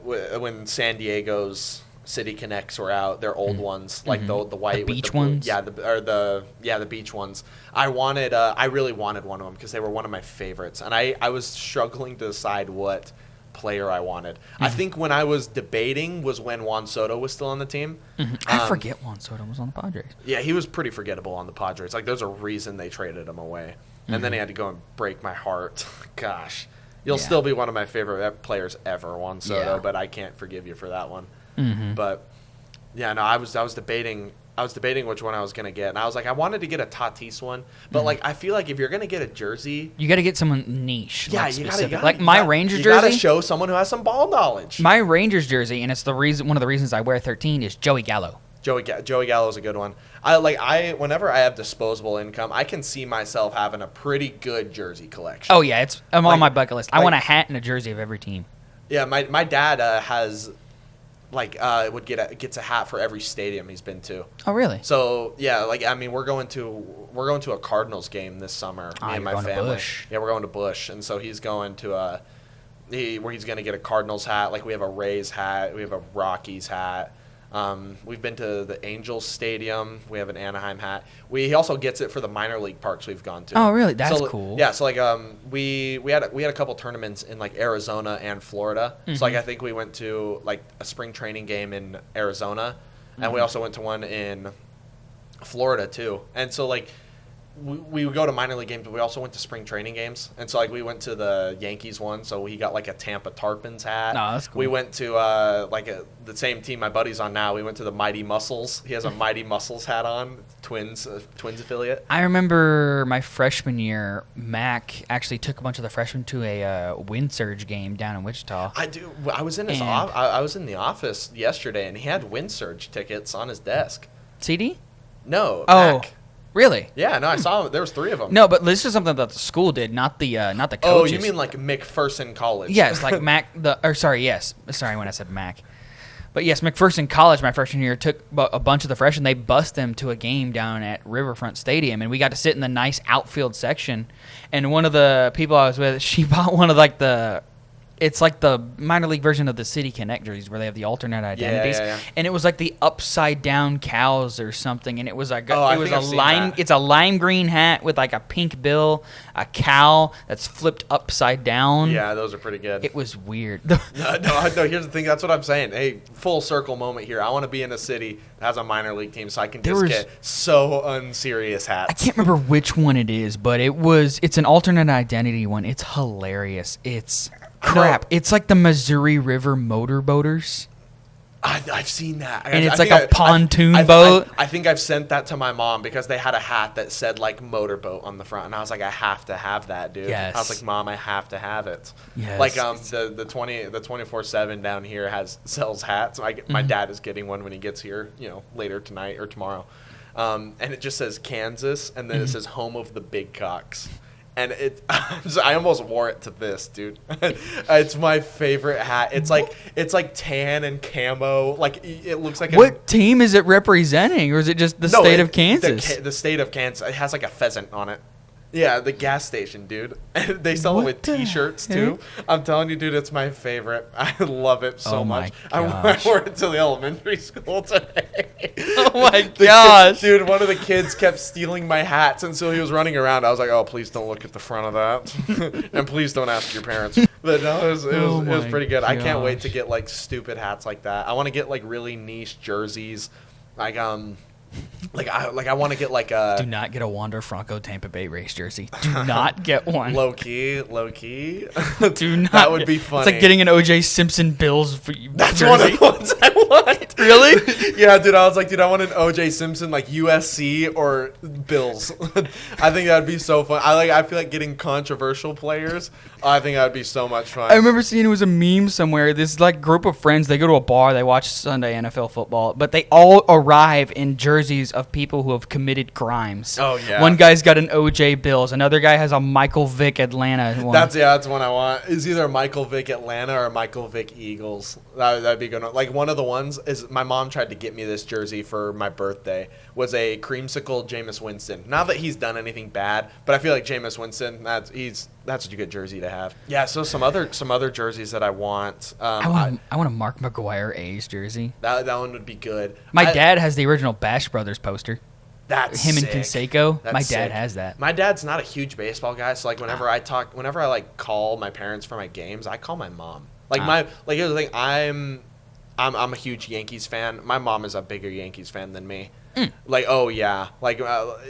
when San Diego's City Connects were out, their old ones, like the white the beach with the ones. Yeah, the beach ones. I really wanted one of them because they were one of my favorites, and I was struggling to decide what player I wanted. I think when I was debating was when Juan Soto was still on the team. I forget Juan Soto was on the Padres. Yeah, he was pretty forgettable on the Padres. Like, there's a reason they traded him away. And then he had to go and break my heart. Gosh. You'll still be one of my favorite players ever, Juan Soto, but I can't forgive you for that one. But, yeah, no, I was debating which one I was going to get. And I was like, I wanted to get a Tatis one. But, like, I feel like if you're going to get a jersey. You got to get someone niche. Yeah, like you specific. got like my Rangers jersey. You got to show someone who has some ball knowledge. My Rangers jersey, and it's one of the reasons I wear 13, is Joey Gallo. Joey Gallo is a good one. Whenever I have disposable income, I can see myself having a pretty good jersey collection. Oh yeah, I'm on my bucket list. I want a hat and a jersey of every team. Yeah, my dad has gets a hat for every stadium he's been to. Oh really? So yeah, we're going to a Cardinals game this summer. Me and my family. Busch. Yeah, we're going to Busch, and so he's going to where he's going to get a Cardinals hat. Like we have a Rays hat, we have a Rockies hat. We've been to the Angels Stadium. We have an Anaheim hat. He also gets it for the minor league parks we've gone to. Oh, really? That's cool. Yeah. So we had a couple tournaments in like Arizona and Florida. So like I think we went to like a spring training game in Arizona, and we also went to one in Florida too. And so like we would go to minor league games, but we also went to spring training games. And so like we went to the Yankees one, so he got like a Tampa Tarpons hat. No, that's cool. We went to the same team my buddy's on now. We went to the Mighty Muscles. He has a Mighty Muscles hat on, Twins affiliate. I remember my freshman year, Mac actually took a bunch of the freshmen to a wind surge game down in Wichita. I do. I was in I was in the office yesterday, and he had wind surge tickets on his desk. CD? No. Oh. Mac. Really? Yeah, no, I saw him. There was 3 of them. No, but this is something that the school did, not the coaches. Oh, you mean like McPherson College? Yes, like Mac. Sorry when I said Mac. But yes, McPherson College, my freshman year, took a bunch of the freshmen. They bussed them to a game down at Riverfront Stadium, and we got to sit in the nice outfield section. And one of the people I was with, she bought one of like it's like the minor league version of the City Connect jerseys where they have the alternate identities. Yeah. And it was like the upside down cows or something. And it was like it's a lime green hat with like a pink bill, a cow that's flipped upside down. Yeah, those are pretty good. It was weird. No, here's the thing. That's what I'm saying. Hey, full circle moment here. I want to be in a city that has a minor league team so I can get so unserious hats. I can't remember which one it is, but it's an alternate identity one. It's hilarious. It's crap. It's like the Missouri River motorboaters. I've seen that. And it's like a pontoon boat. I think I've sent that to my mom because they had a hat that said like motorboat on the front. And I was like, I have to have that, dude. Yes. I was like, Mom, I have to have it. Yes. Like the 24/7 down here sells hats. My dad is getting one when he gets here, later tonight or tomorrow. And it just says Kansas, and then it says home of the big cocks. And I almost wore it to this, dude. It's my favorite hat. It's like tan and camo. Like it looks like. What team is it representing, or is it just the state of Kansas? The state of Kansas. It has like a pheasant on it. Yeah, the gas station, dude. And they sell it with T-shirts too. I'm telling you, dude, it's my favorite. I love it so much. I wore it to the elementary school today. Oh my gosh, dude! One of the kids kept stealing my hats, and so he was running around. I was like, "Oh, please don't look at the front of that, and please don't ask your parents." But no, it was pretty good. I can't wait to get like stupid hats like that. I want to get like really niche jerseys, like I want to get like a. Do not get a Wander Franco Tampa Bay Rays jersey. Do not get one. Low key. Do not. That would be funny. It's like getting an O.J. Simpson Bills That's jersey. one of the ones I want. Really? Yeah, dude. I was like, dude, I want an O.J. Simpson like USC or Bills. I think that'd be so fun. I feel like getting controversial players. I think that'd be so much fun. I remember seeing it was a meme somewhere. This like group of friends, they go to a bar, they watch Sunday NFL football, but they all arrive in jerseys of people who have committed crimes. Oh yeah. One guy's got an OJ Bills. Another guy has a Michael Vick Atlanta one. That's one I want. It's either Michael Vick Atlanta or Michael Vick Eagles. That'd be good. Like one of the ones is my mom tried to get me this jersey for my birthday. Was a creamsicle Jameis Winston. Not that he's done anything bad, but I feel like Jameis Winston. That's such a good jersey to have. Yeah. So some other jerseys that I want. I want a Mark McGuire A's jersey. That one would be good. My dad has the original Bash Brothers poster. That's him sick. and Canseco. That's My sick. dad has that. My dad's not a huge baseball guy, so like whenever I like call my parents for my games, I call my mom. Here's the thing, I'm a huge Yankees fan. My mom is a bigger Yankees fan than me. Like, oh yeah, like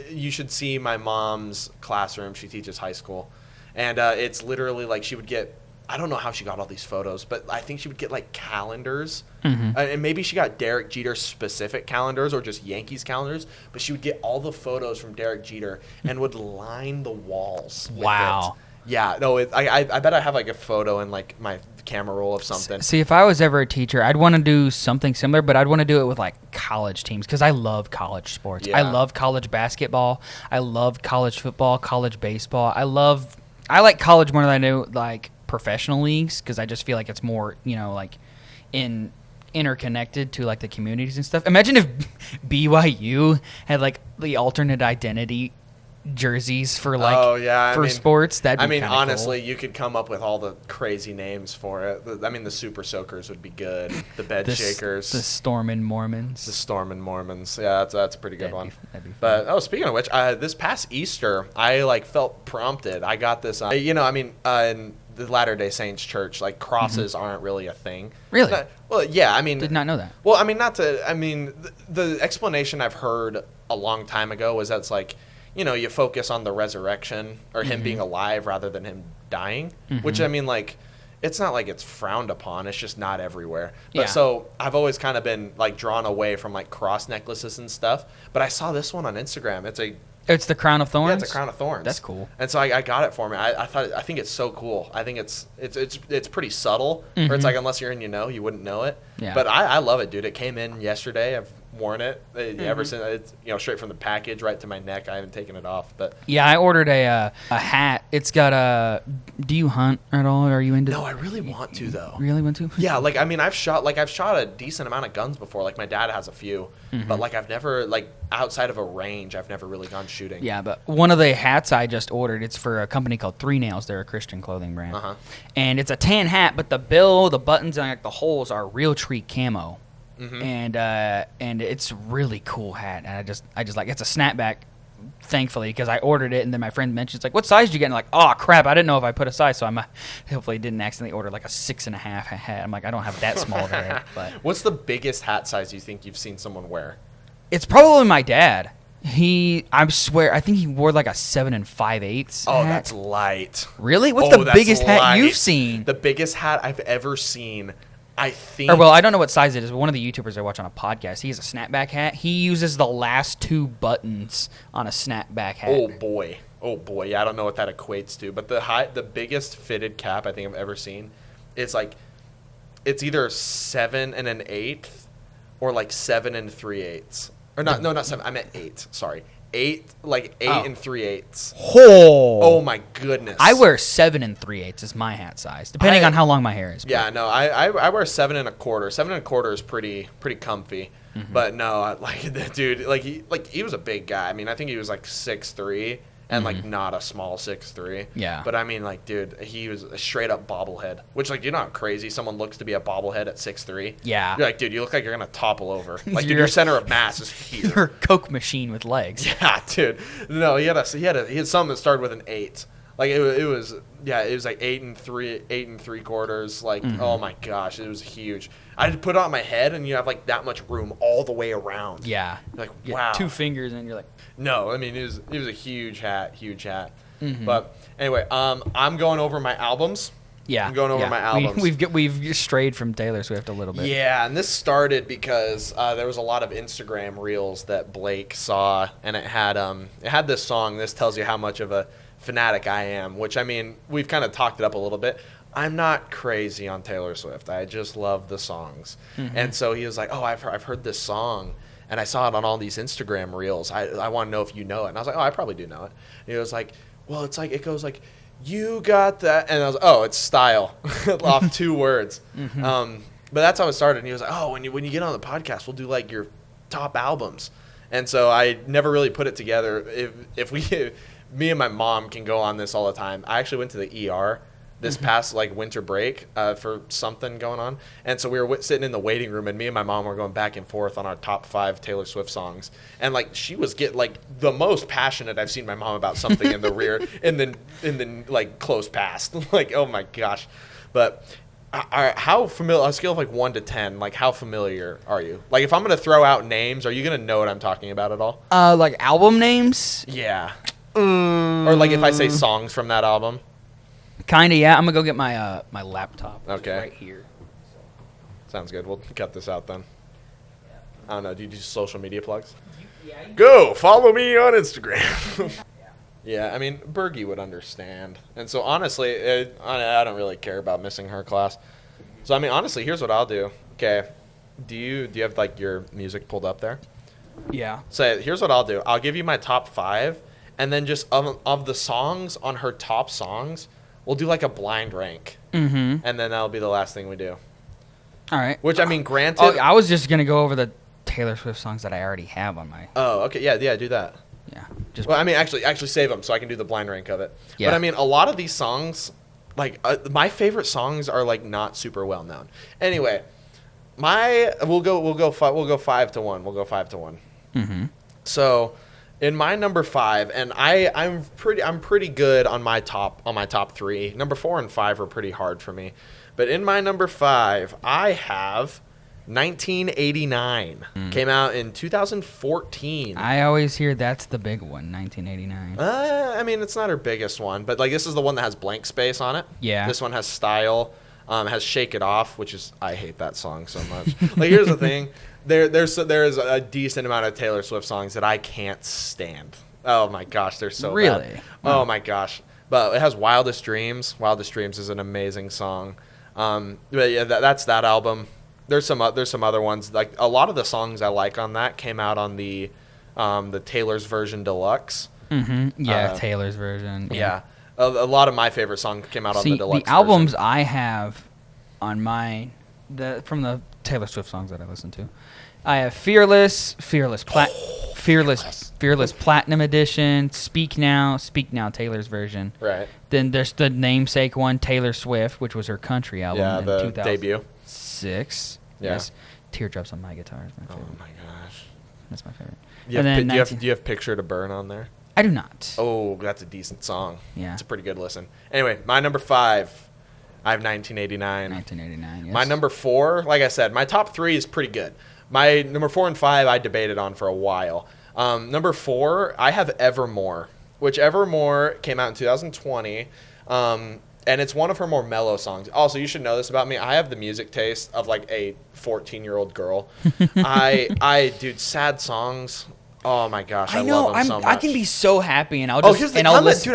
you should see my mom's classroom. She teaches high school, and it's literally like she would get. I don't know how she got all these photos, but I think she would get like calendars, and maybe she got Derek Jeter specific calendars or just Yankees calendars. But she would get all the photos from Derek Jeter and would line the walls. Wow. With it. Yeah, no, I bet I have like a photo in like my camera roll of something. See, if I was ever a teacher, I'd want to do something similar, but I'd want to do it with like college teams because I love college sports. Yeah. I love college basketball. I love college football, college baseball. I like college more than I do like professional leagues because I just feel like it's more, like interconnected to like the communities and stuff. Imagine if BYU had like the alternate identity jerseys for like sports. Honestly, cool. you could come up with all the crazy names for it. The Super Soakers would be good. The Bed Shakers, the Stormin' Mormons. Yeah, that's a pretty good one. But speaking of which, this past Easter, I like felt prompted. I got this. In the Latter-day Saints church, like crosses aren't really a thing. Really? Did not know that. Well, the explanation I've heard a long time ago was that's like, you focus on the resurrection or him being alive rather than him dying, which it's not like it's frowned upon. It's just not everywhere. But so I've always kind of been like drawn away from like cross necklaces and stuff. But I saw this one on Instagram. It's the crown of thorns. Yeah, it's a crown of thorns. That's cool. And so I got it for me. I think it's so cool. I think it's pretty subtle. Or it's like unless you're in, you wouldn't know it. Yeah. But I love it, dude. It came in yesterday. I've worn it ever since. It's straight from the package right to my neck. I haven't taken it off. But yeah, I ordered a hat. It's got a. Do you hunt at all? Are you into? No, I really want to though. Really want to? Yeah, I've shot a decent amount of guns before. Like my dad has a few, but like I've never outside of a range, I've never really gone shooting. Yeah, but one of the hats I just ordered, it's for a company called Three Nails. They're a Christian clothing brand, and it's a tan hat, but the bill, the buttons, and like the holes are real tree camo. And it's a really cool hat, and I just like it's a snapback, thankfully, because I ordered it, and then my friend mentions like, what size did you get? And I'm like, oh crap, I didn't know if I put a size, so I hopefully didn't accidentally order like a 6.5 hat. I'm like, I don't have that small of a hat. But what's the biggest hat size you think you've seen someone wear? It's probably my dad. I swear, I think he wore like a 7 5/8. Oh, that's light. Really? What's the biggest hat you've seen? The biggest hat I've ever seen, I think. I don't know what size it is, but one of the YouTubers I watch on a podcast, he has a snapback hat. He uses the last 2 buttons on a snapback hat. Oh boy. Yeah, I don't know what that equates to, but the biggest fitted cap I think I've ever seen, it's either 7 1/8 or like 7 3/8. Or not 7. I meant 8. Sorry. 8 3/8. Oh my goodness. I wear 7 3/8 is my hat size, depending on how long my hair is. Yeah, no, I wear 7 1/4. 7 1/4 is pretty comfy. But no, dude, he was a big guy. I mean, I think he was like 6'3", and not a small 6'3". Yeah. But I mean, dude, he was a straight up bobblehead. Which you know how crazy someone looks to be a bobblehead at 6'3". Yeah. You're like, dude, you look like you're gonna topple over. Like, dude, your center of mass is here. You're a Coke machine with legs. Yeah, dude. No, he had something that started with an 8. Like it was like 8 3/4. Like oh my gosh, it was huge. I just put it on my head, and you have like that much room all the way around. Yeah. You're like wow. 2 fingers, and you're like. No, I mean it was a huge hat. Mm-hmm. But anyway, I'm going over my albums. Yeah, I'm going over my albums. We've strayed from Taylor Swift a little bit. Yeah, and this started because there was a lot of Instagram reels that Blake saw, and it had this song. This tells you how much of a fanatic I am. Which I mean, we've kind of talked it up a little bit. I'm not crazy on Taylor Swift. I just love the songs. Mm-hmm. And so he was like, "Oh, I've heard this song, and I saw it on all these Instagram reels. I want to know if you know it." And I was like, "Oh, I probably do know it." And he was like, "Well, it's like it goes like." You got that, and I was like, oh, it's style, off 2 words. Mm-hmm. But that's how it started. And he was like, oh, when you get on the podcast, we'll do like your top albums. And so I never really put it together. If me and my mom can go on this all the time. I actually went to the ER this past like winter break for something going on, and so we were sitting in the waiting room, and me and my mom were going back and forth on our top 5 Taylor Swift songs, and like she was getting like the most passionate I've seen my mom about something in the like close past. Like oh my gosh. But how familiar, on a scale of like 1 to 10, like how familiar are you? Like if I'm gonna throw out names, are you gonna know what I'm talking about at all? Like album names? Yeah. Or like if I say songs from that album. Kinda, yeah. I'm gonna go get my my laptop. Okay. Right here. Sounds good. We'll cut this out then. I don't know. Do you do social media plugs? Yeah. Go follow me on Instagram. Yeah, I mean Bergie would understand, and so honestly, I don't really care about missing her class. So I mean, honestly, here's what I'll do. Okay, do you have like your music pulled up there? Yeah. So here's what I'll do. I'll give you my top 5, and then just of the songs on her top songs. We'll do like a blind rank, and then that'll be the last thing we do. All right. Which I mean, granted. Oh, I was just gonna go over the Taylor Swift songs that I already have on my. Oh, okay, yeah, do that. Yeah. Well, I mean, actually save them so I can do the blind rank of it. Yeah. But I mean, a lot of these songs, like my favorite songs are like not super well known. Anyway, we'll go 5 to 1. We'll go 5 to 1. Mm-hmm. So. In my number 5, and I'm pretty good on my top 3. Number 4 and 5 are pretty hard for me, but in my number 5, I have 1989. Came out in 2014. I always hear that's the big one, 1989. I mean, it's not her biggest one, but like this is the one that has blank space on it. Yeah. This one has style. Has Shake It Off, which is I hate that song so much. Like here's the thing. There's a decent amount of Taylor Swift songs that I can't stand. Oh my gosh, they're so really bad. Oh my gosh. But it has Wildest Dreams. Wildest Dreams is an amazing song. But yeah, that's that album. There's some other ones. Like a lot of the songs I like on that came out on the Taylor's version deluxe. Mm-hmm. Yeah, Taylor's version. Yeah. A lot of my favorite songs came out on the deluxe the albums version. I have on mine, from the Taylor Swift songs that I listen to, I have Fearless Platinum Edition, Speak Now Taylor's version. Right. Then there's the namesake one, Taylor Swift, which was her country album. Yeah, in the 2006. Yeah. Yes. Teardrops on My Guitar is my favorite. Oh my gosh. That's my favorite. Do you have Picture to Burn on there? I do not. Oh, that's a decent song. Yeah. It's a pretty good listen. Anyway, my number 5, I have 1989. 1989, yes. My number 4, like I said, my top 3 is pretty good. My number 4 and 5 I debated on for a while. Number 4, I have Evermore, which Evermore came out in 2020, and it's one of her more mellow songs. Also, you should know this about me. I have the music taste of like a 14-year-old girl. Dude, sad songs. Oh my gosh, I love them so much. I can be so happy, and I'll just dude,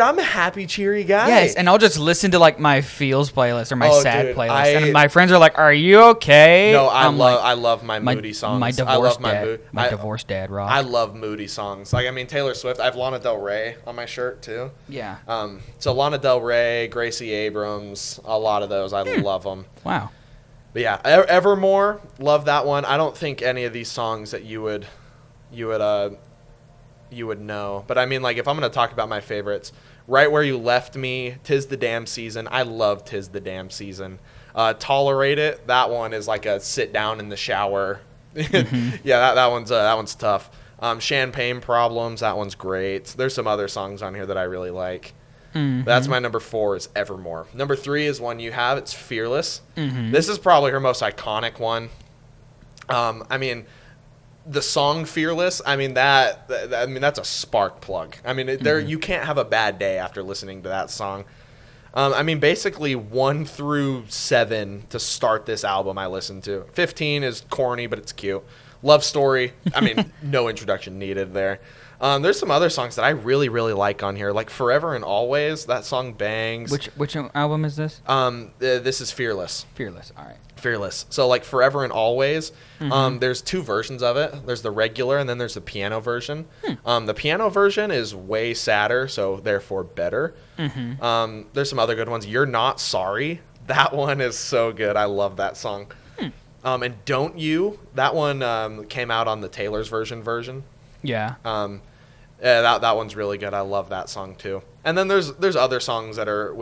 I'm a happy, cheery guy. Yes, and I'll just listen to like my feels playlist or my sad dude, playlist, and my friends are like, "Are you okay?" No, I love my moody songs. My divorced dad rock. I love moody songs. Like I mean, Taylor Swift. I have Lana Del Rey on my shirt too. Yeah. So Lana Del Rey, Gracie Abrams, a lot of those. I love them. Wow. But yeah, Evermore, love that one. I don't think any of these songs that you would know. But I mean, like, if I'm going to talk about my favorites, Right Where You Left Me, 'Tis the Damn Season. I love 'Tis the Damn Season. Tolerate It, that one is like a sit down in the shower. Mm-hmm. Yeah, that one's tough. Champagne Problems, that one's great. There's some other songs on here that I really like. Mm-hmm. That's my number 4 is Evermore. Number 3 is one you have. It's Fearless. Mm-hmm. This is probably her most iconic one. I mean, the song Fearless, I mean that's a spark plug. I mean, you can't have a bad day after listening to that song. I mean, basically 1 through 7 to start this album I listened to. 15 is corny, but it's cute. Love Story, I mean, no introduction needed there. There's some other songs that I really, really like on here, like Forever and Always. That song bangs. Which album is this? This is Fearless. Fearless, all right. Fearless. So like Forever and Always, there's 2 versions of it. There's the regular and then there's the piano version. The piano version is way sadder, so therefore better. There's some other good ones. You're Not Sorry. That one is so good. I love that song. And Don't You, that one came out on the Taylor's version. Yeah. That one's really good. I love that song too. And then there's other songs that are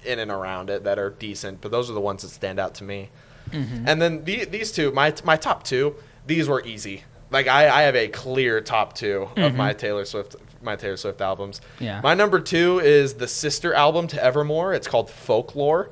in and around it that are decent, but those are the ones that stand out to me. And then these 2, my top 2, these were easy. Like I have a clear top 2 of my Taylor Swift albums. Yeah. My number 2 is the sister album to Evermore. It's called Folklore.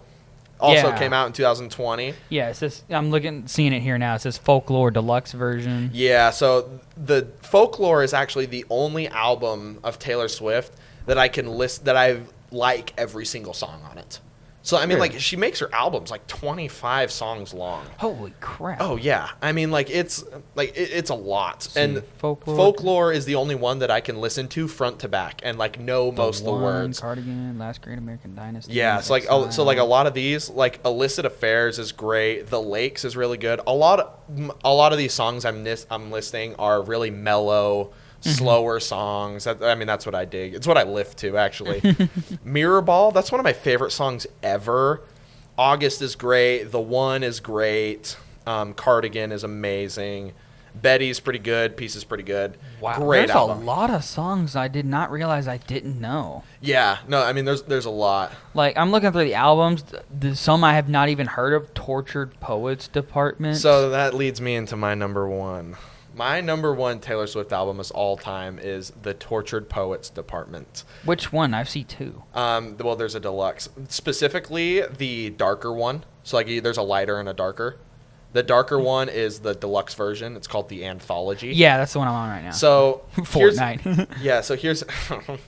Also came out in 2020. Yeah, it says, I'm seeing it here now. It says Folklore Deluxe version. Yeah, so the Folklore is actually the only album of Taylor Swift that I can list that I like every single song on it. So I mean, like, she makes her albums like 25 songs long. Holy crap! Oh yeah, I mean, it's a lot. See, and Folklore is the only one that I can listen to front to back and like know most of the words. Cardigan, Last Great American Dynasty. Yeah, so like a lot of these, like Illicit Affairs is great. The Lakes is really good. A lot of these songs I'm listing are really mellow, slower songs. I mean, that's what I dig. It's what I live to, actually. Mirror Ball, that's one of my favorite songs ever. August is great. The One is great. Cardigan is amazing. Betty's pretty good. Peace is pretty good. Wow, great album. There's a lot of songs I did not realize I didn't know. Yeah, no, I mean, there's a lot. Like, I'm looking through the albums. Some I have not even heard of. Tortured Poets Department. So that leads me into my number 1. My number 1 Taylor Swift album of all time is The Tortured Poets Department. Which one? I see 2. Well, there's a deluxe. Specifically, the darker one. So, like, there's a lighter and a darker. The darker one is the deluxe version. It's called the Anthology. Yeah, that's the one I'm on right now. So, Fortnite. So here's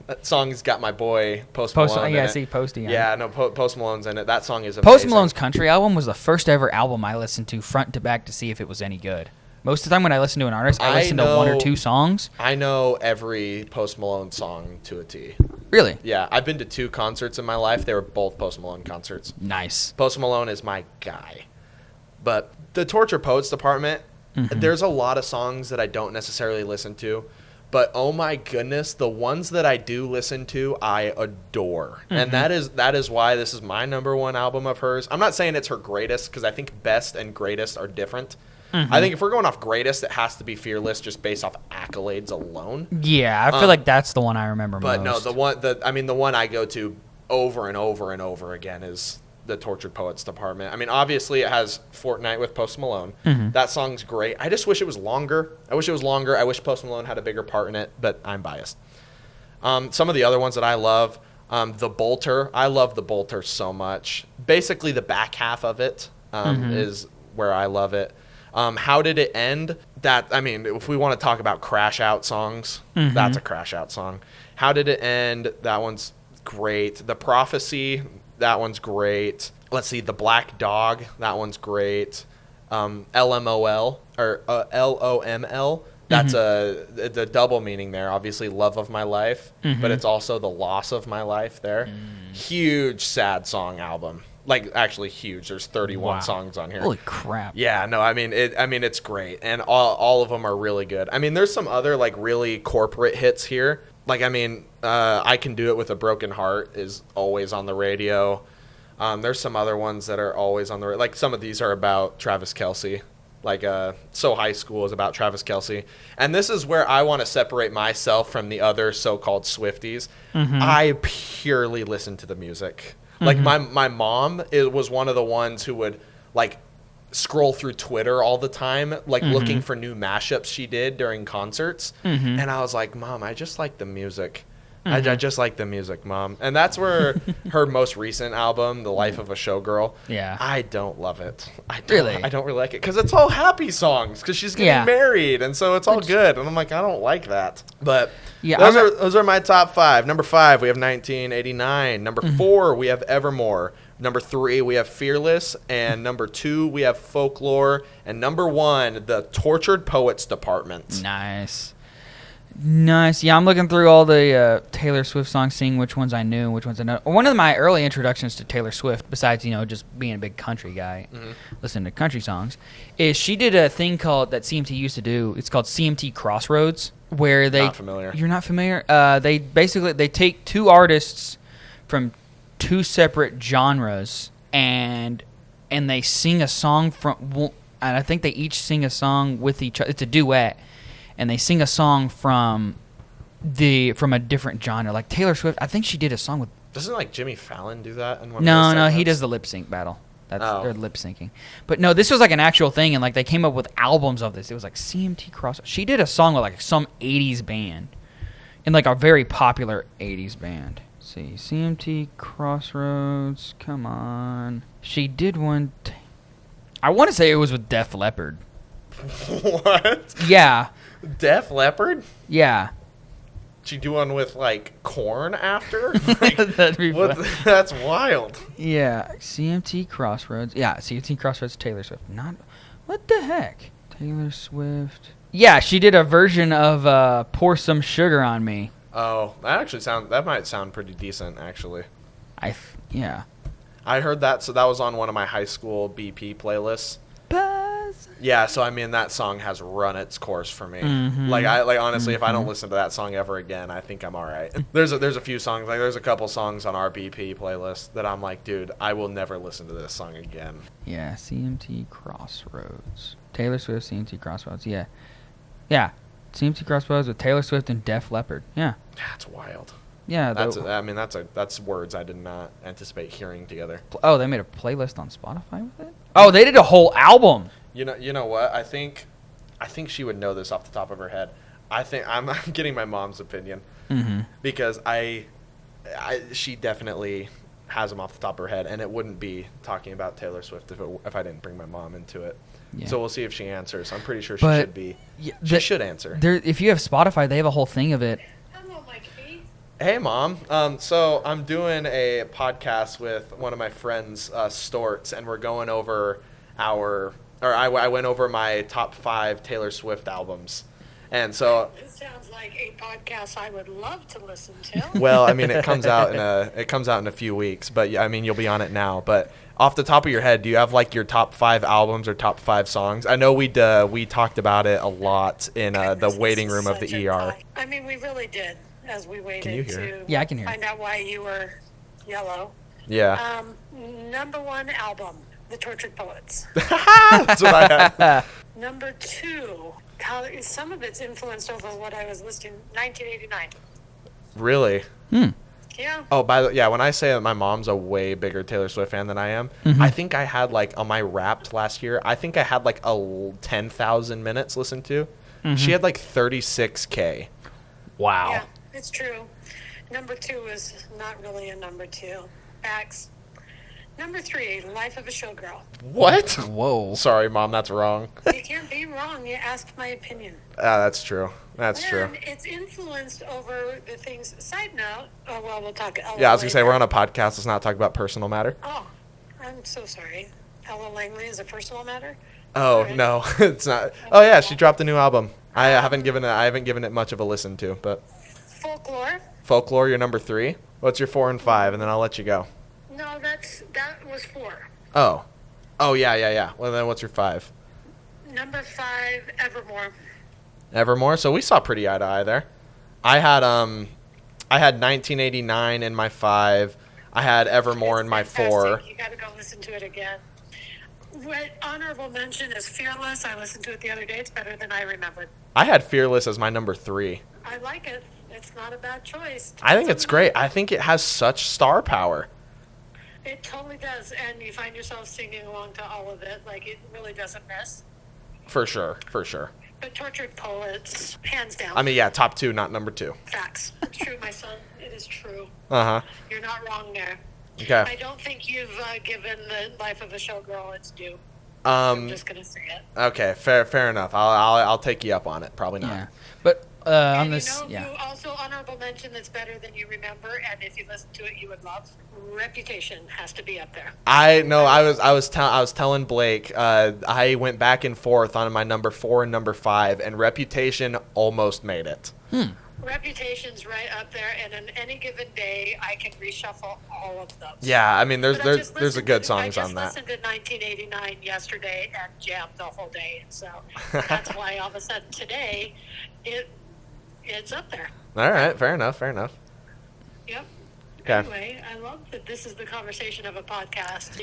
that song's got my boy Post Malone. Yeah, I see Posty. Yeah, no, Post Malone's in it. That song is amazing. Post Malone's country album was the first ever album I listened to front to back to see if it was any good. Most of the time when I listen to an artist, I listen to 1 or 2 songs. I know every Post Malone song to a T. Really? Yeah, I've been to 2 concerts in my life. They were both Post Malone concerts. Nice. Post Malone is my guy. But the Torture Poets Department, there's a lot of songs that I don't necessarily listen to. But oh my goodness, the ones that I do listen to, I adore. And that is why this is my number 1 album of hers. I'm not saying it's her greatest, because I think best and greatest are different. I think if we're going off greatest, it has to be Fearless, just based off accolades alone. Yeah, I feel like that's the one I remember but most. But no, the one I go to over and over and over again is the Tortured Poets Department. I mean, obviously it has Fortnite with Post Malone. That song's great. I just wish it was longer. I wish Post Malone had a bigger part in it, but I'm biased. Some of the other ones that I love, The Bolter. I love The Bolter so much. Basically, the back half of it is where I love it. How Did It End? If we want to talk about crash out songs, that's a crash out song. How Did It End? That one's great. The Prophecy, that one's great. Let's see, The Black Dog, that one's great. LMOL, or LOML, that's the double meaning there. Obviously, Love of My Life, but it's also the loss of my life there. Huge sad song album. Like, actually huge. There's 31 songs on here. Holy crap. Yeah, no, it's great. And all of them are really good. I mean, there's some other, like, really corporate hits here. Like, I Can Do It With a Broken Heart is always on the radio. There's some other ones that are always on the radio. Like, some of these are about Travis Kelce. Like, So High School is about Travis Kelce. And this is where I want to separate myself from the other so-called Swifties. I purely listen to the music. Like, my mom was one of the ones who would, like, scroll through Twitter all the time, like, looking for new mashups she did during concerts. And I was like, Mom, I just like the music. I just like the music, Mom. And that's where her most recent album, The Life of a Showgirl, I don't love it. I don't really like it because it's all happy songs because she's getting married, and so it's all good. And I'm like, I don't like that. But those are my top 5. Number 5, we have 1989. Number 4, we have Evermore. Number 3, we have Fearless. And number 2, we have Folklore. And number 1, the Tortured Poets Department. Nice. Yeah, I'm looking through all the Taylor Swift songs, seeing which ones I knew and which ones I know. One of my early introductions to Taylor Swift, besides, just being a big country guy, listening to country songs, is she did a thing that CMT used to do. It's called CMT Crossroads, where they... Not familiar. You're not familiar? They take 2 artists from 2 separate genres, and they sing a song and I think they each sing a song with each other. It's a duet. And they sing a song from a different genre. Like Taylor Swift, I think she did a song with... Doesn't like Jimmy Fallon do that in one No, of those segments? He does the lip sync battle. They're lip syncing. But no, this was like an actual thing, and like they came up with albums of this. It was like CMT Cross. She did a song with like some 80s band. In like a very popular 80s band. Let's see, CMT Crossroads, come on. She did one... I want to say it was with Def Leppard. What? Yeah. Def Leppard? Yeah. She do one with like Korn after? Like, that'd be fun. That's wild. Yeah, CMT Crossroads. Yeah, CMT Crossroads. Taylor Swift. What the heck? Taylor Swift. Yeah, she did a version of "Pour Some Sugar on Me." Oh, that might sound pretty decent actually. Yeah. I heard that, so that was on one of my high school BP playlists. Yeah, so I mean that song has run its course for me. Like honestly, if I don't listen to that song ever again, I think I'm all right. There's a few songs, like there's a couple songs on our BP playlist that I'm like, dude, I will never listen to this song again. Yeah, CMT Crossroads. Taylor Swift, CMT Crossroads. Yeah, CMT Crossroads with Taylor Swift and Def Leppard. Yeah, that's wild. Yeah, that's words I did not anticipate hearing together. Oh, they made a playlist on Spotify with it. Oh, they did a whole album. You know what? I think she would know this off the top of her head. I think I'm getting my mom's opinion because she definitely has them off the top of her head, and it wouldn't be talking about Taylor Swift if I didn't bring my mom into it. Yeah. So we'll see if she answers. I'm pretty sure she should be. Yeah, she should answer. If you have Spotify, they have a whole thing of it. Hey, Mom. So I'm doing a podcast with one of my friends, Storts, and we're going over I went over my top 5 Taylor Swift albums. And so this sounds like a podcast I would love to listen to. Well, I mean, it comes out in a few weeks, but I mean, you'll be on it now. But off the top of your head, do you have like your top 5 albums or top 5 songs? I know we talked about it a lot in the waiting room of the ER. I mean, we really did as we waited Can you hear? Yeah, I can hear. Find out why you were yellow. Yeah. Number 1 album, The Tortured Poets. That's what I had. Number 2, some of it's influenced over what I was listening. 1989. Really? Yeah. Oh, when I say that my mom's a way bigger Taylor Swift fan than I am, I think I had like on my Wrapped last year, I think I had like 10,000 minutes listened to. She had like 36K. Wow. Yeah, it's true. Number 2 is not really a number 2. Facts. Number 3, Life of a Showgirl. What? Whoa. Sorry, Mom, that's wrong. You can't be wrong. You asked my opinion. That's true. That's true. It's influenced over the things. Side note. Oh, well, we'll talk. Ella Yeah, I was going to say, later. we're on a podcast. Let's not talk about personal matter. Oh, I'm so sorry. Ella Langley is a personal matter? Oh, Right. no, it's not. Oh, yeah, she dropped a new album. I haven't given it much of a listen to, but. Folklore, you're number 3. What's your 4 and 5? And then I'll let you go. No, that was 4. Oh, yeah. Well, then what's your 5? Number 5, Evermore. Evermore. So we saw pretty eye to eye there. I had 1989 in my 5. I had Evermore in my 4. You got to go listen to it again. What honorable mention is Fearless. I listened to it the other day. It's better than I remembered. I had Fearless as my number 3. I like it. It's not a bad choice. I think it's great. I think it has such star power. It totally does, and you find yourself singing along to all of it. Like, it really doesn't miss. For sure. But Tortured Poets, hands down. I mean, yeah, top 2, not number 2. Facts. It's true, my son. It is true. Uh-huh. You're not wrong there. Okay. I don't think you've given the Life of a Showgirl its due. I'm just gonna say it. Okay, fair enough. I'll take you up on it. Probably not. Yeah. But on And this, who also honorable mention that's better than you remember, and if you listen to it, you would love. Reputation has to be up there. I know. I was telling Blake. I went back and forth on my number 4 and number 5, and Reputation almost made it. Reputation's right up there, and on any given day, I can reshuffle all of those. Yeah, I mean, there's a good songs on that. I just listened to 1989 yesterday and jammed the whole day, so that's why all of a sudden today, it's up there. All right, fair enough. Yep. Okay. Anyway, I love that this is the conversation of a podcast.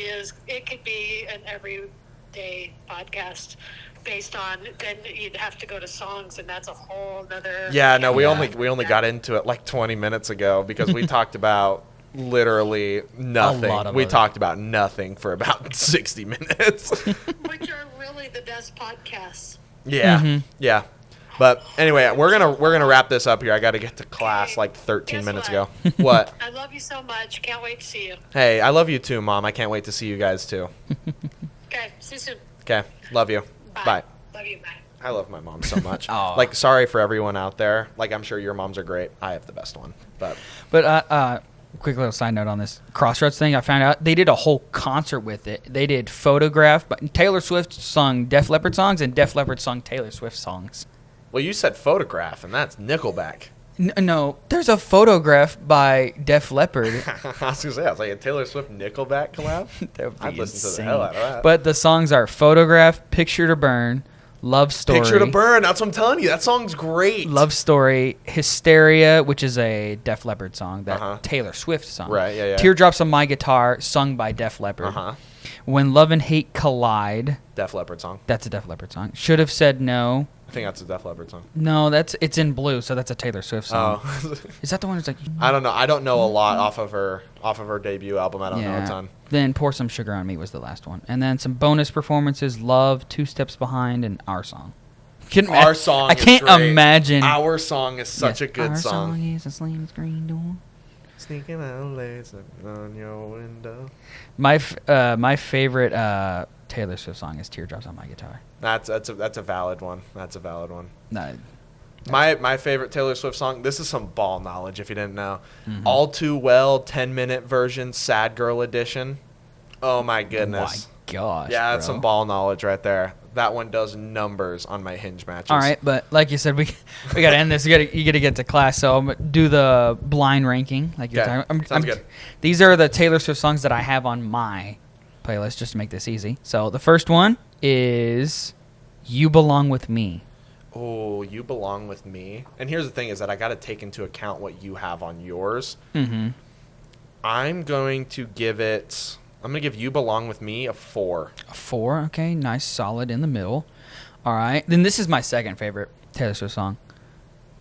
It could be an everyday podcast based on, then you'd have to go to songs, and that's a whole nother. Yeah, no, we only got into it like 20 minutes ago because we talked about literally nothing. We talked about nothing for about 60 minutes. Which are really the best podcasts. Yeah, yeah. But anyway, we're gonna wrap this up here. I got to get to class like 13 minutes ago. What? I love you so much. Can't wait to see you. Hey, I love you too, Mom. I can't wait to see you guys too. Okay, see you soon. Okay, love you. Bye. Love you. Bye. I love my mom so much. Like, sorry for everyone out there. Like, I'm sure your moms are great. I have the best one. But quick little side note on this Crossroads thing. I found out they did a whole concert with it. They did Photograph, but Taylor Swift sung Def Leppard songs, and Def Leppard sung Taylor Swift songs. Well, you said Photograph, and that's Nickelback. No, there's a Photograph by Def Leppard. I was going to say, I was like, a Taylor Swift Nickelback collab? I'd listen to the hell out of that. But the songs are Photograph, Picture to Burn, Love Story. Picture to Burn, that's what I'm telling you. That song's great. Love Story, Hysteria, which is a Def Leppard song, that Taylor Swift song. Right, yeah. Teardrops on My Guitar, sung by Def Leppard. When Love and Hate Collide. Def Leppard song. That's a Def Leppard song. Should Have Said No. I think that's a Def Leppard song. No, it's in blue, so that's a Taylor Swift song. Oh. Is that the one that's like... I don't know. I don't know a lot off of her debut album. I don't know a ton. Then Pour Some Sugar on Me was the last one. And then some bonus performances, Love, Two Steps Behind, and Our Song. Our Song I can't imagine. Our Song is such a good song. Our Song is a slam screen door. Sneaking out laser on your window. My favorite Taylor Swift song is Teardrops on My Guitar. That's a valid one. That's a valid one. No, my favorite Taylor Swift song, this is some ball knowledge if you didn't know. All Too Well 10-minute version, Sad Girl edition. Oh my goodness. Oh my gosh. Yeah, that's some ball knowledge right there. That one does numbers on my Hinge matches. All right, but like you said, we got to end this. You got to get to class. So I'm gonna do the blind ranking. Like you're talking. Sounds good. These are the Taylor Swift songs that I have on my playlist, just to make this easy. So the first one is "You Belong with Me." Oh, You Belong with Me. And here's the thing: is that I got to take into account what you have on yours. I'm going to give You Belong With Me a 4. A 4, okay. Nice, solid in the middle. All right. Then this is my second favorite Taylor Swift song.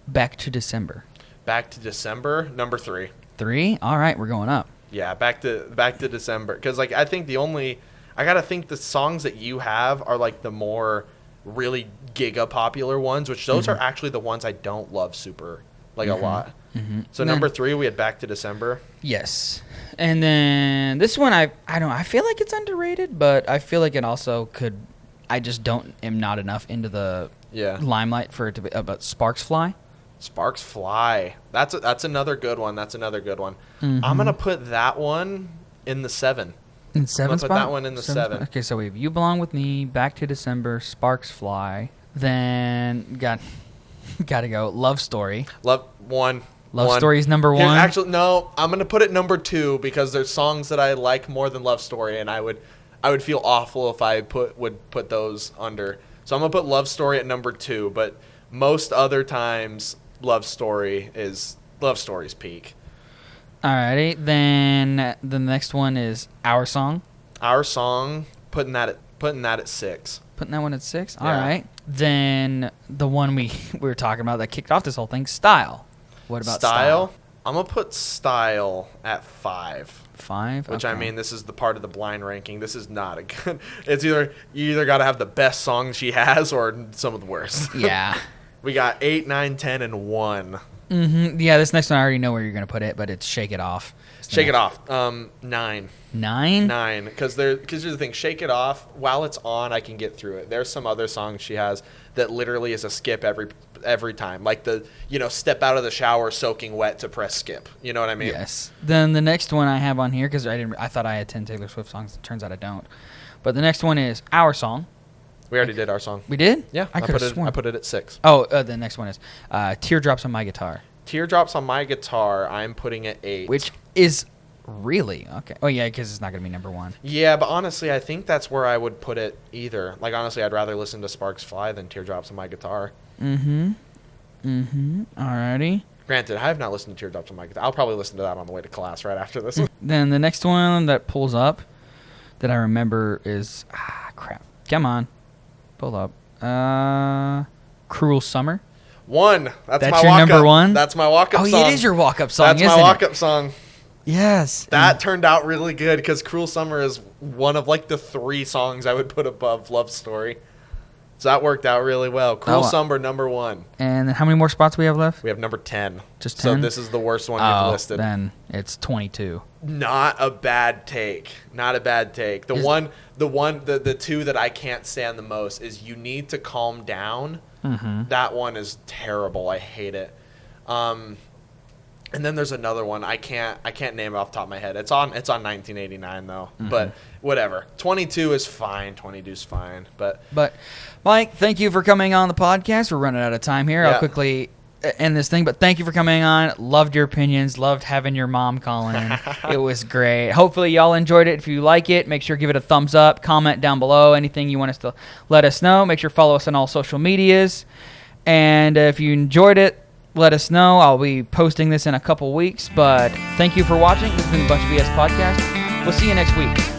Back to December. Back to December, number 3. 3? All right, we're going up. Yeah, Back to December. Because, like, I think I got to think the songs that you have are, like, the more really giga popular ones, which those are actually the ones I don't love super, like, a lot. So number 3, we had Back to December. Yes. And then this one, I feel like it's underrated, but I feel like it also could. I just am not enough into the limelight for it to be. But Sparks Fly. Sparks Fly. That's another good one. I'm gonna put that one in the 7. In 7 spot? Put that one in the 7. Okay, so we have You Belong With Me, Back to December, Sparks Fly. Then gotta go Love Story. Love Story is number 1. Actually, no. I'm gonna put it number 2 because there's songs that I like more than Love Story, and I would feel awful if I would put those under. So I'm gonna put Love Story at number 2. But most other times, Love Story's peak. Alrighty, then the next one is Our Song. Our Song, putting that at 6. Putting that one at 6. All right. Then the one we were talking about that kicked off this whole thing, Style. What about Style? I'm going to put style at 5. 5? Which, okay. I mean, this is the part of the blind ranking. This is not a good... It's you either got to have the best song she has or some of the worst. Yeah. We got 8, 9, 10, and 1. Mm-hmm. Yeah, this next one I already know where you're going to put it, but it's Shake It Off. Shake It Off. 9. 9? 9. Because here's the thing. Shake It Off, while it's on, I can get through it. There's some other songs she has that literally is a skip every time. Like the, step out of the shower soaking wet to press skip. You know what I mean? Yes. Then the next one I have on here, because I thought I had 10 Taylor Swift songs. It turns out I don't. But the next one is Our Song. We already did Our Song. We did? Yeah. I could have sworn. I put it at 6. Oh, the next one is Teardrops on My Guitar. Teardrops on My Guitar, I'm putting at 8. Which is really okay. Oh, yeah, because it's not going to be number 1. Yeah, but honestly, I think that's where I would put it either. Like, honestly, I'd rather listen to Sparks Fly than Teardrops on My Guitar. Mm-hmm. Alrighty. Granted, I have not listened to Teardrops on My Guitar. I'll probably listen to that on the way to class right after this one. Then the next one that pulls up that I remember is... crap. Come on. Pull up. Cruel Summer. 1. That's my your walk-up. number 1? That's my walk-up song. Oh, it is your walk-up song, That's my walk-up song. Yes. That turned out really good because Cruel Summer is one of, like, the 3 songs I would put above Love Story. So that worked out really well. Cruel Summer, number 1. And how many more spots do we have left? We have number 10. Just 10? So this is the worst one you've listed. Then it's 22. Not a bad take. Not a bad take. The 2 that I can't stand the most is You Need to Calm Down. Mm-hmm. That one is terrible. I hate it. And then there's another one. I can't name it off the top of my head. It's on 1989 though. Mm-hmm. But whatever. 22 is fine. 22 is fine. But Mike, thank you for coming on the podcast. We're running out of time here. Yeah. I'll quickly end this thing, but thank you for coming on. Loved your opinions. Loved having your mom call in. It was great. Hopefully y'all enjoyed it. If you like it, make sure to give it a thumbs up. Comment down below anything you want us to let us know. Make sure to follow us on all social medias. And if you enjoyed it, let us know. I'll be posting this in a couple weeks. But thank you for watching. This has been the Bunch of BS Podcast. We'll see you next week.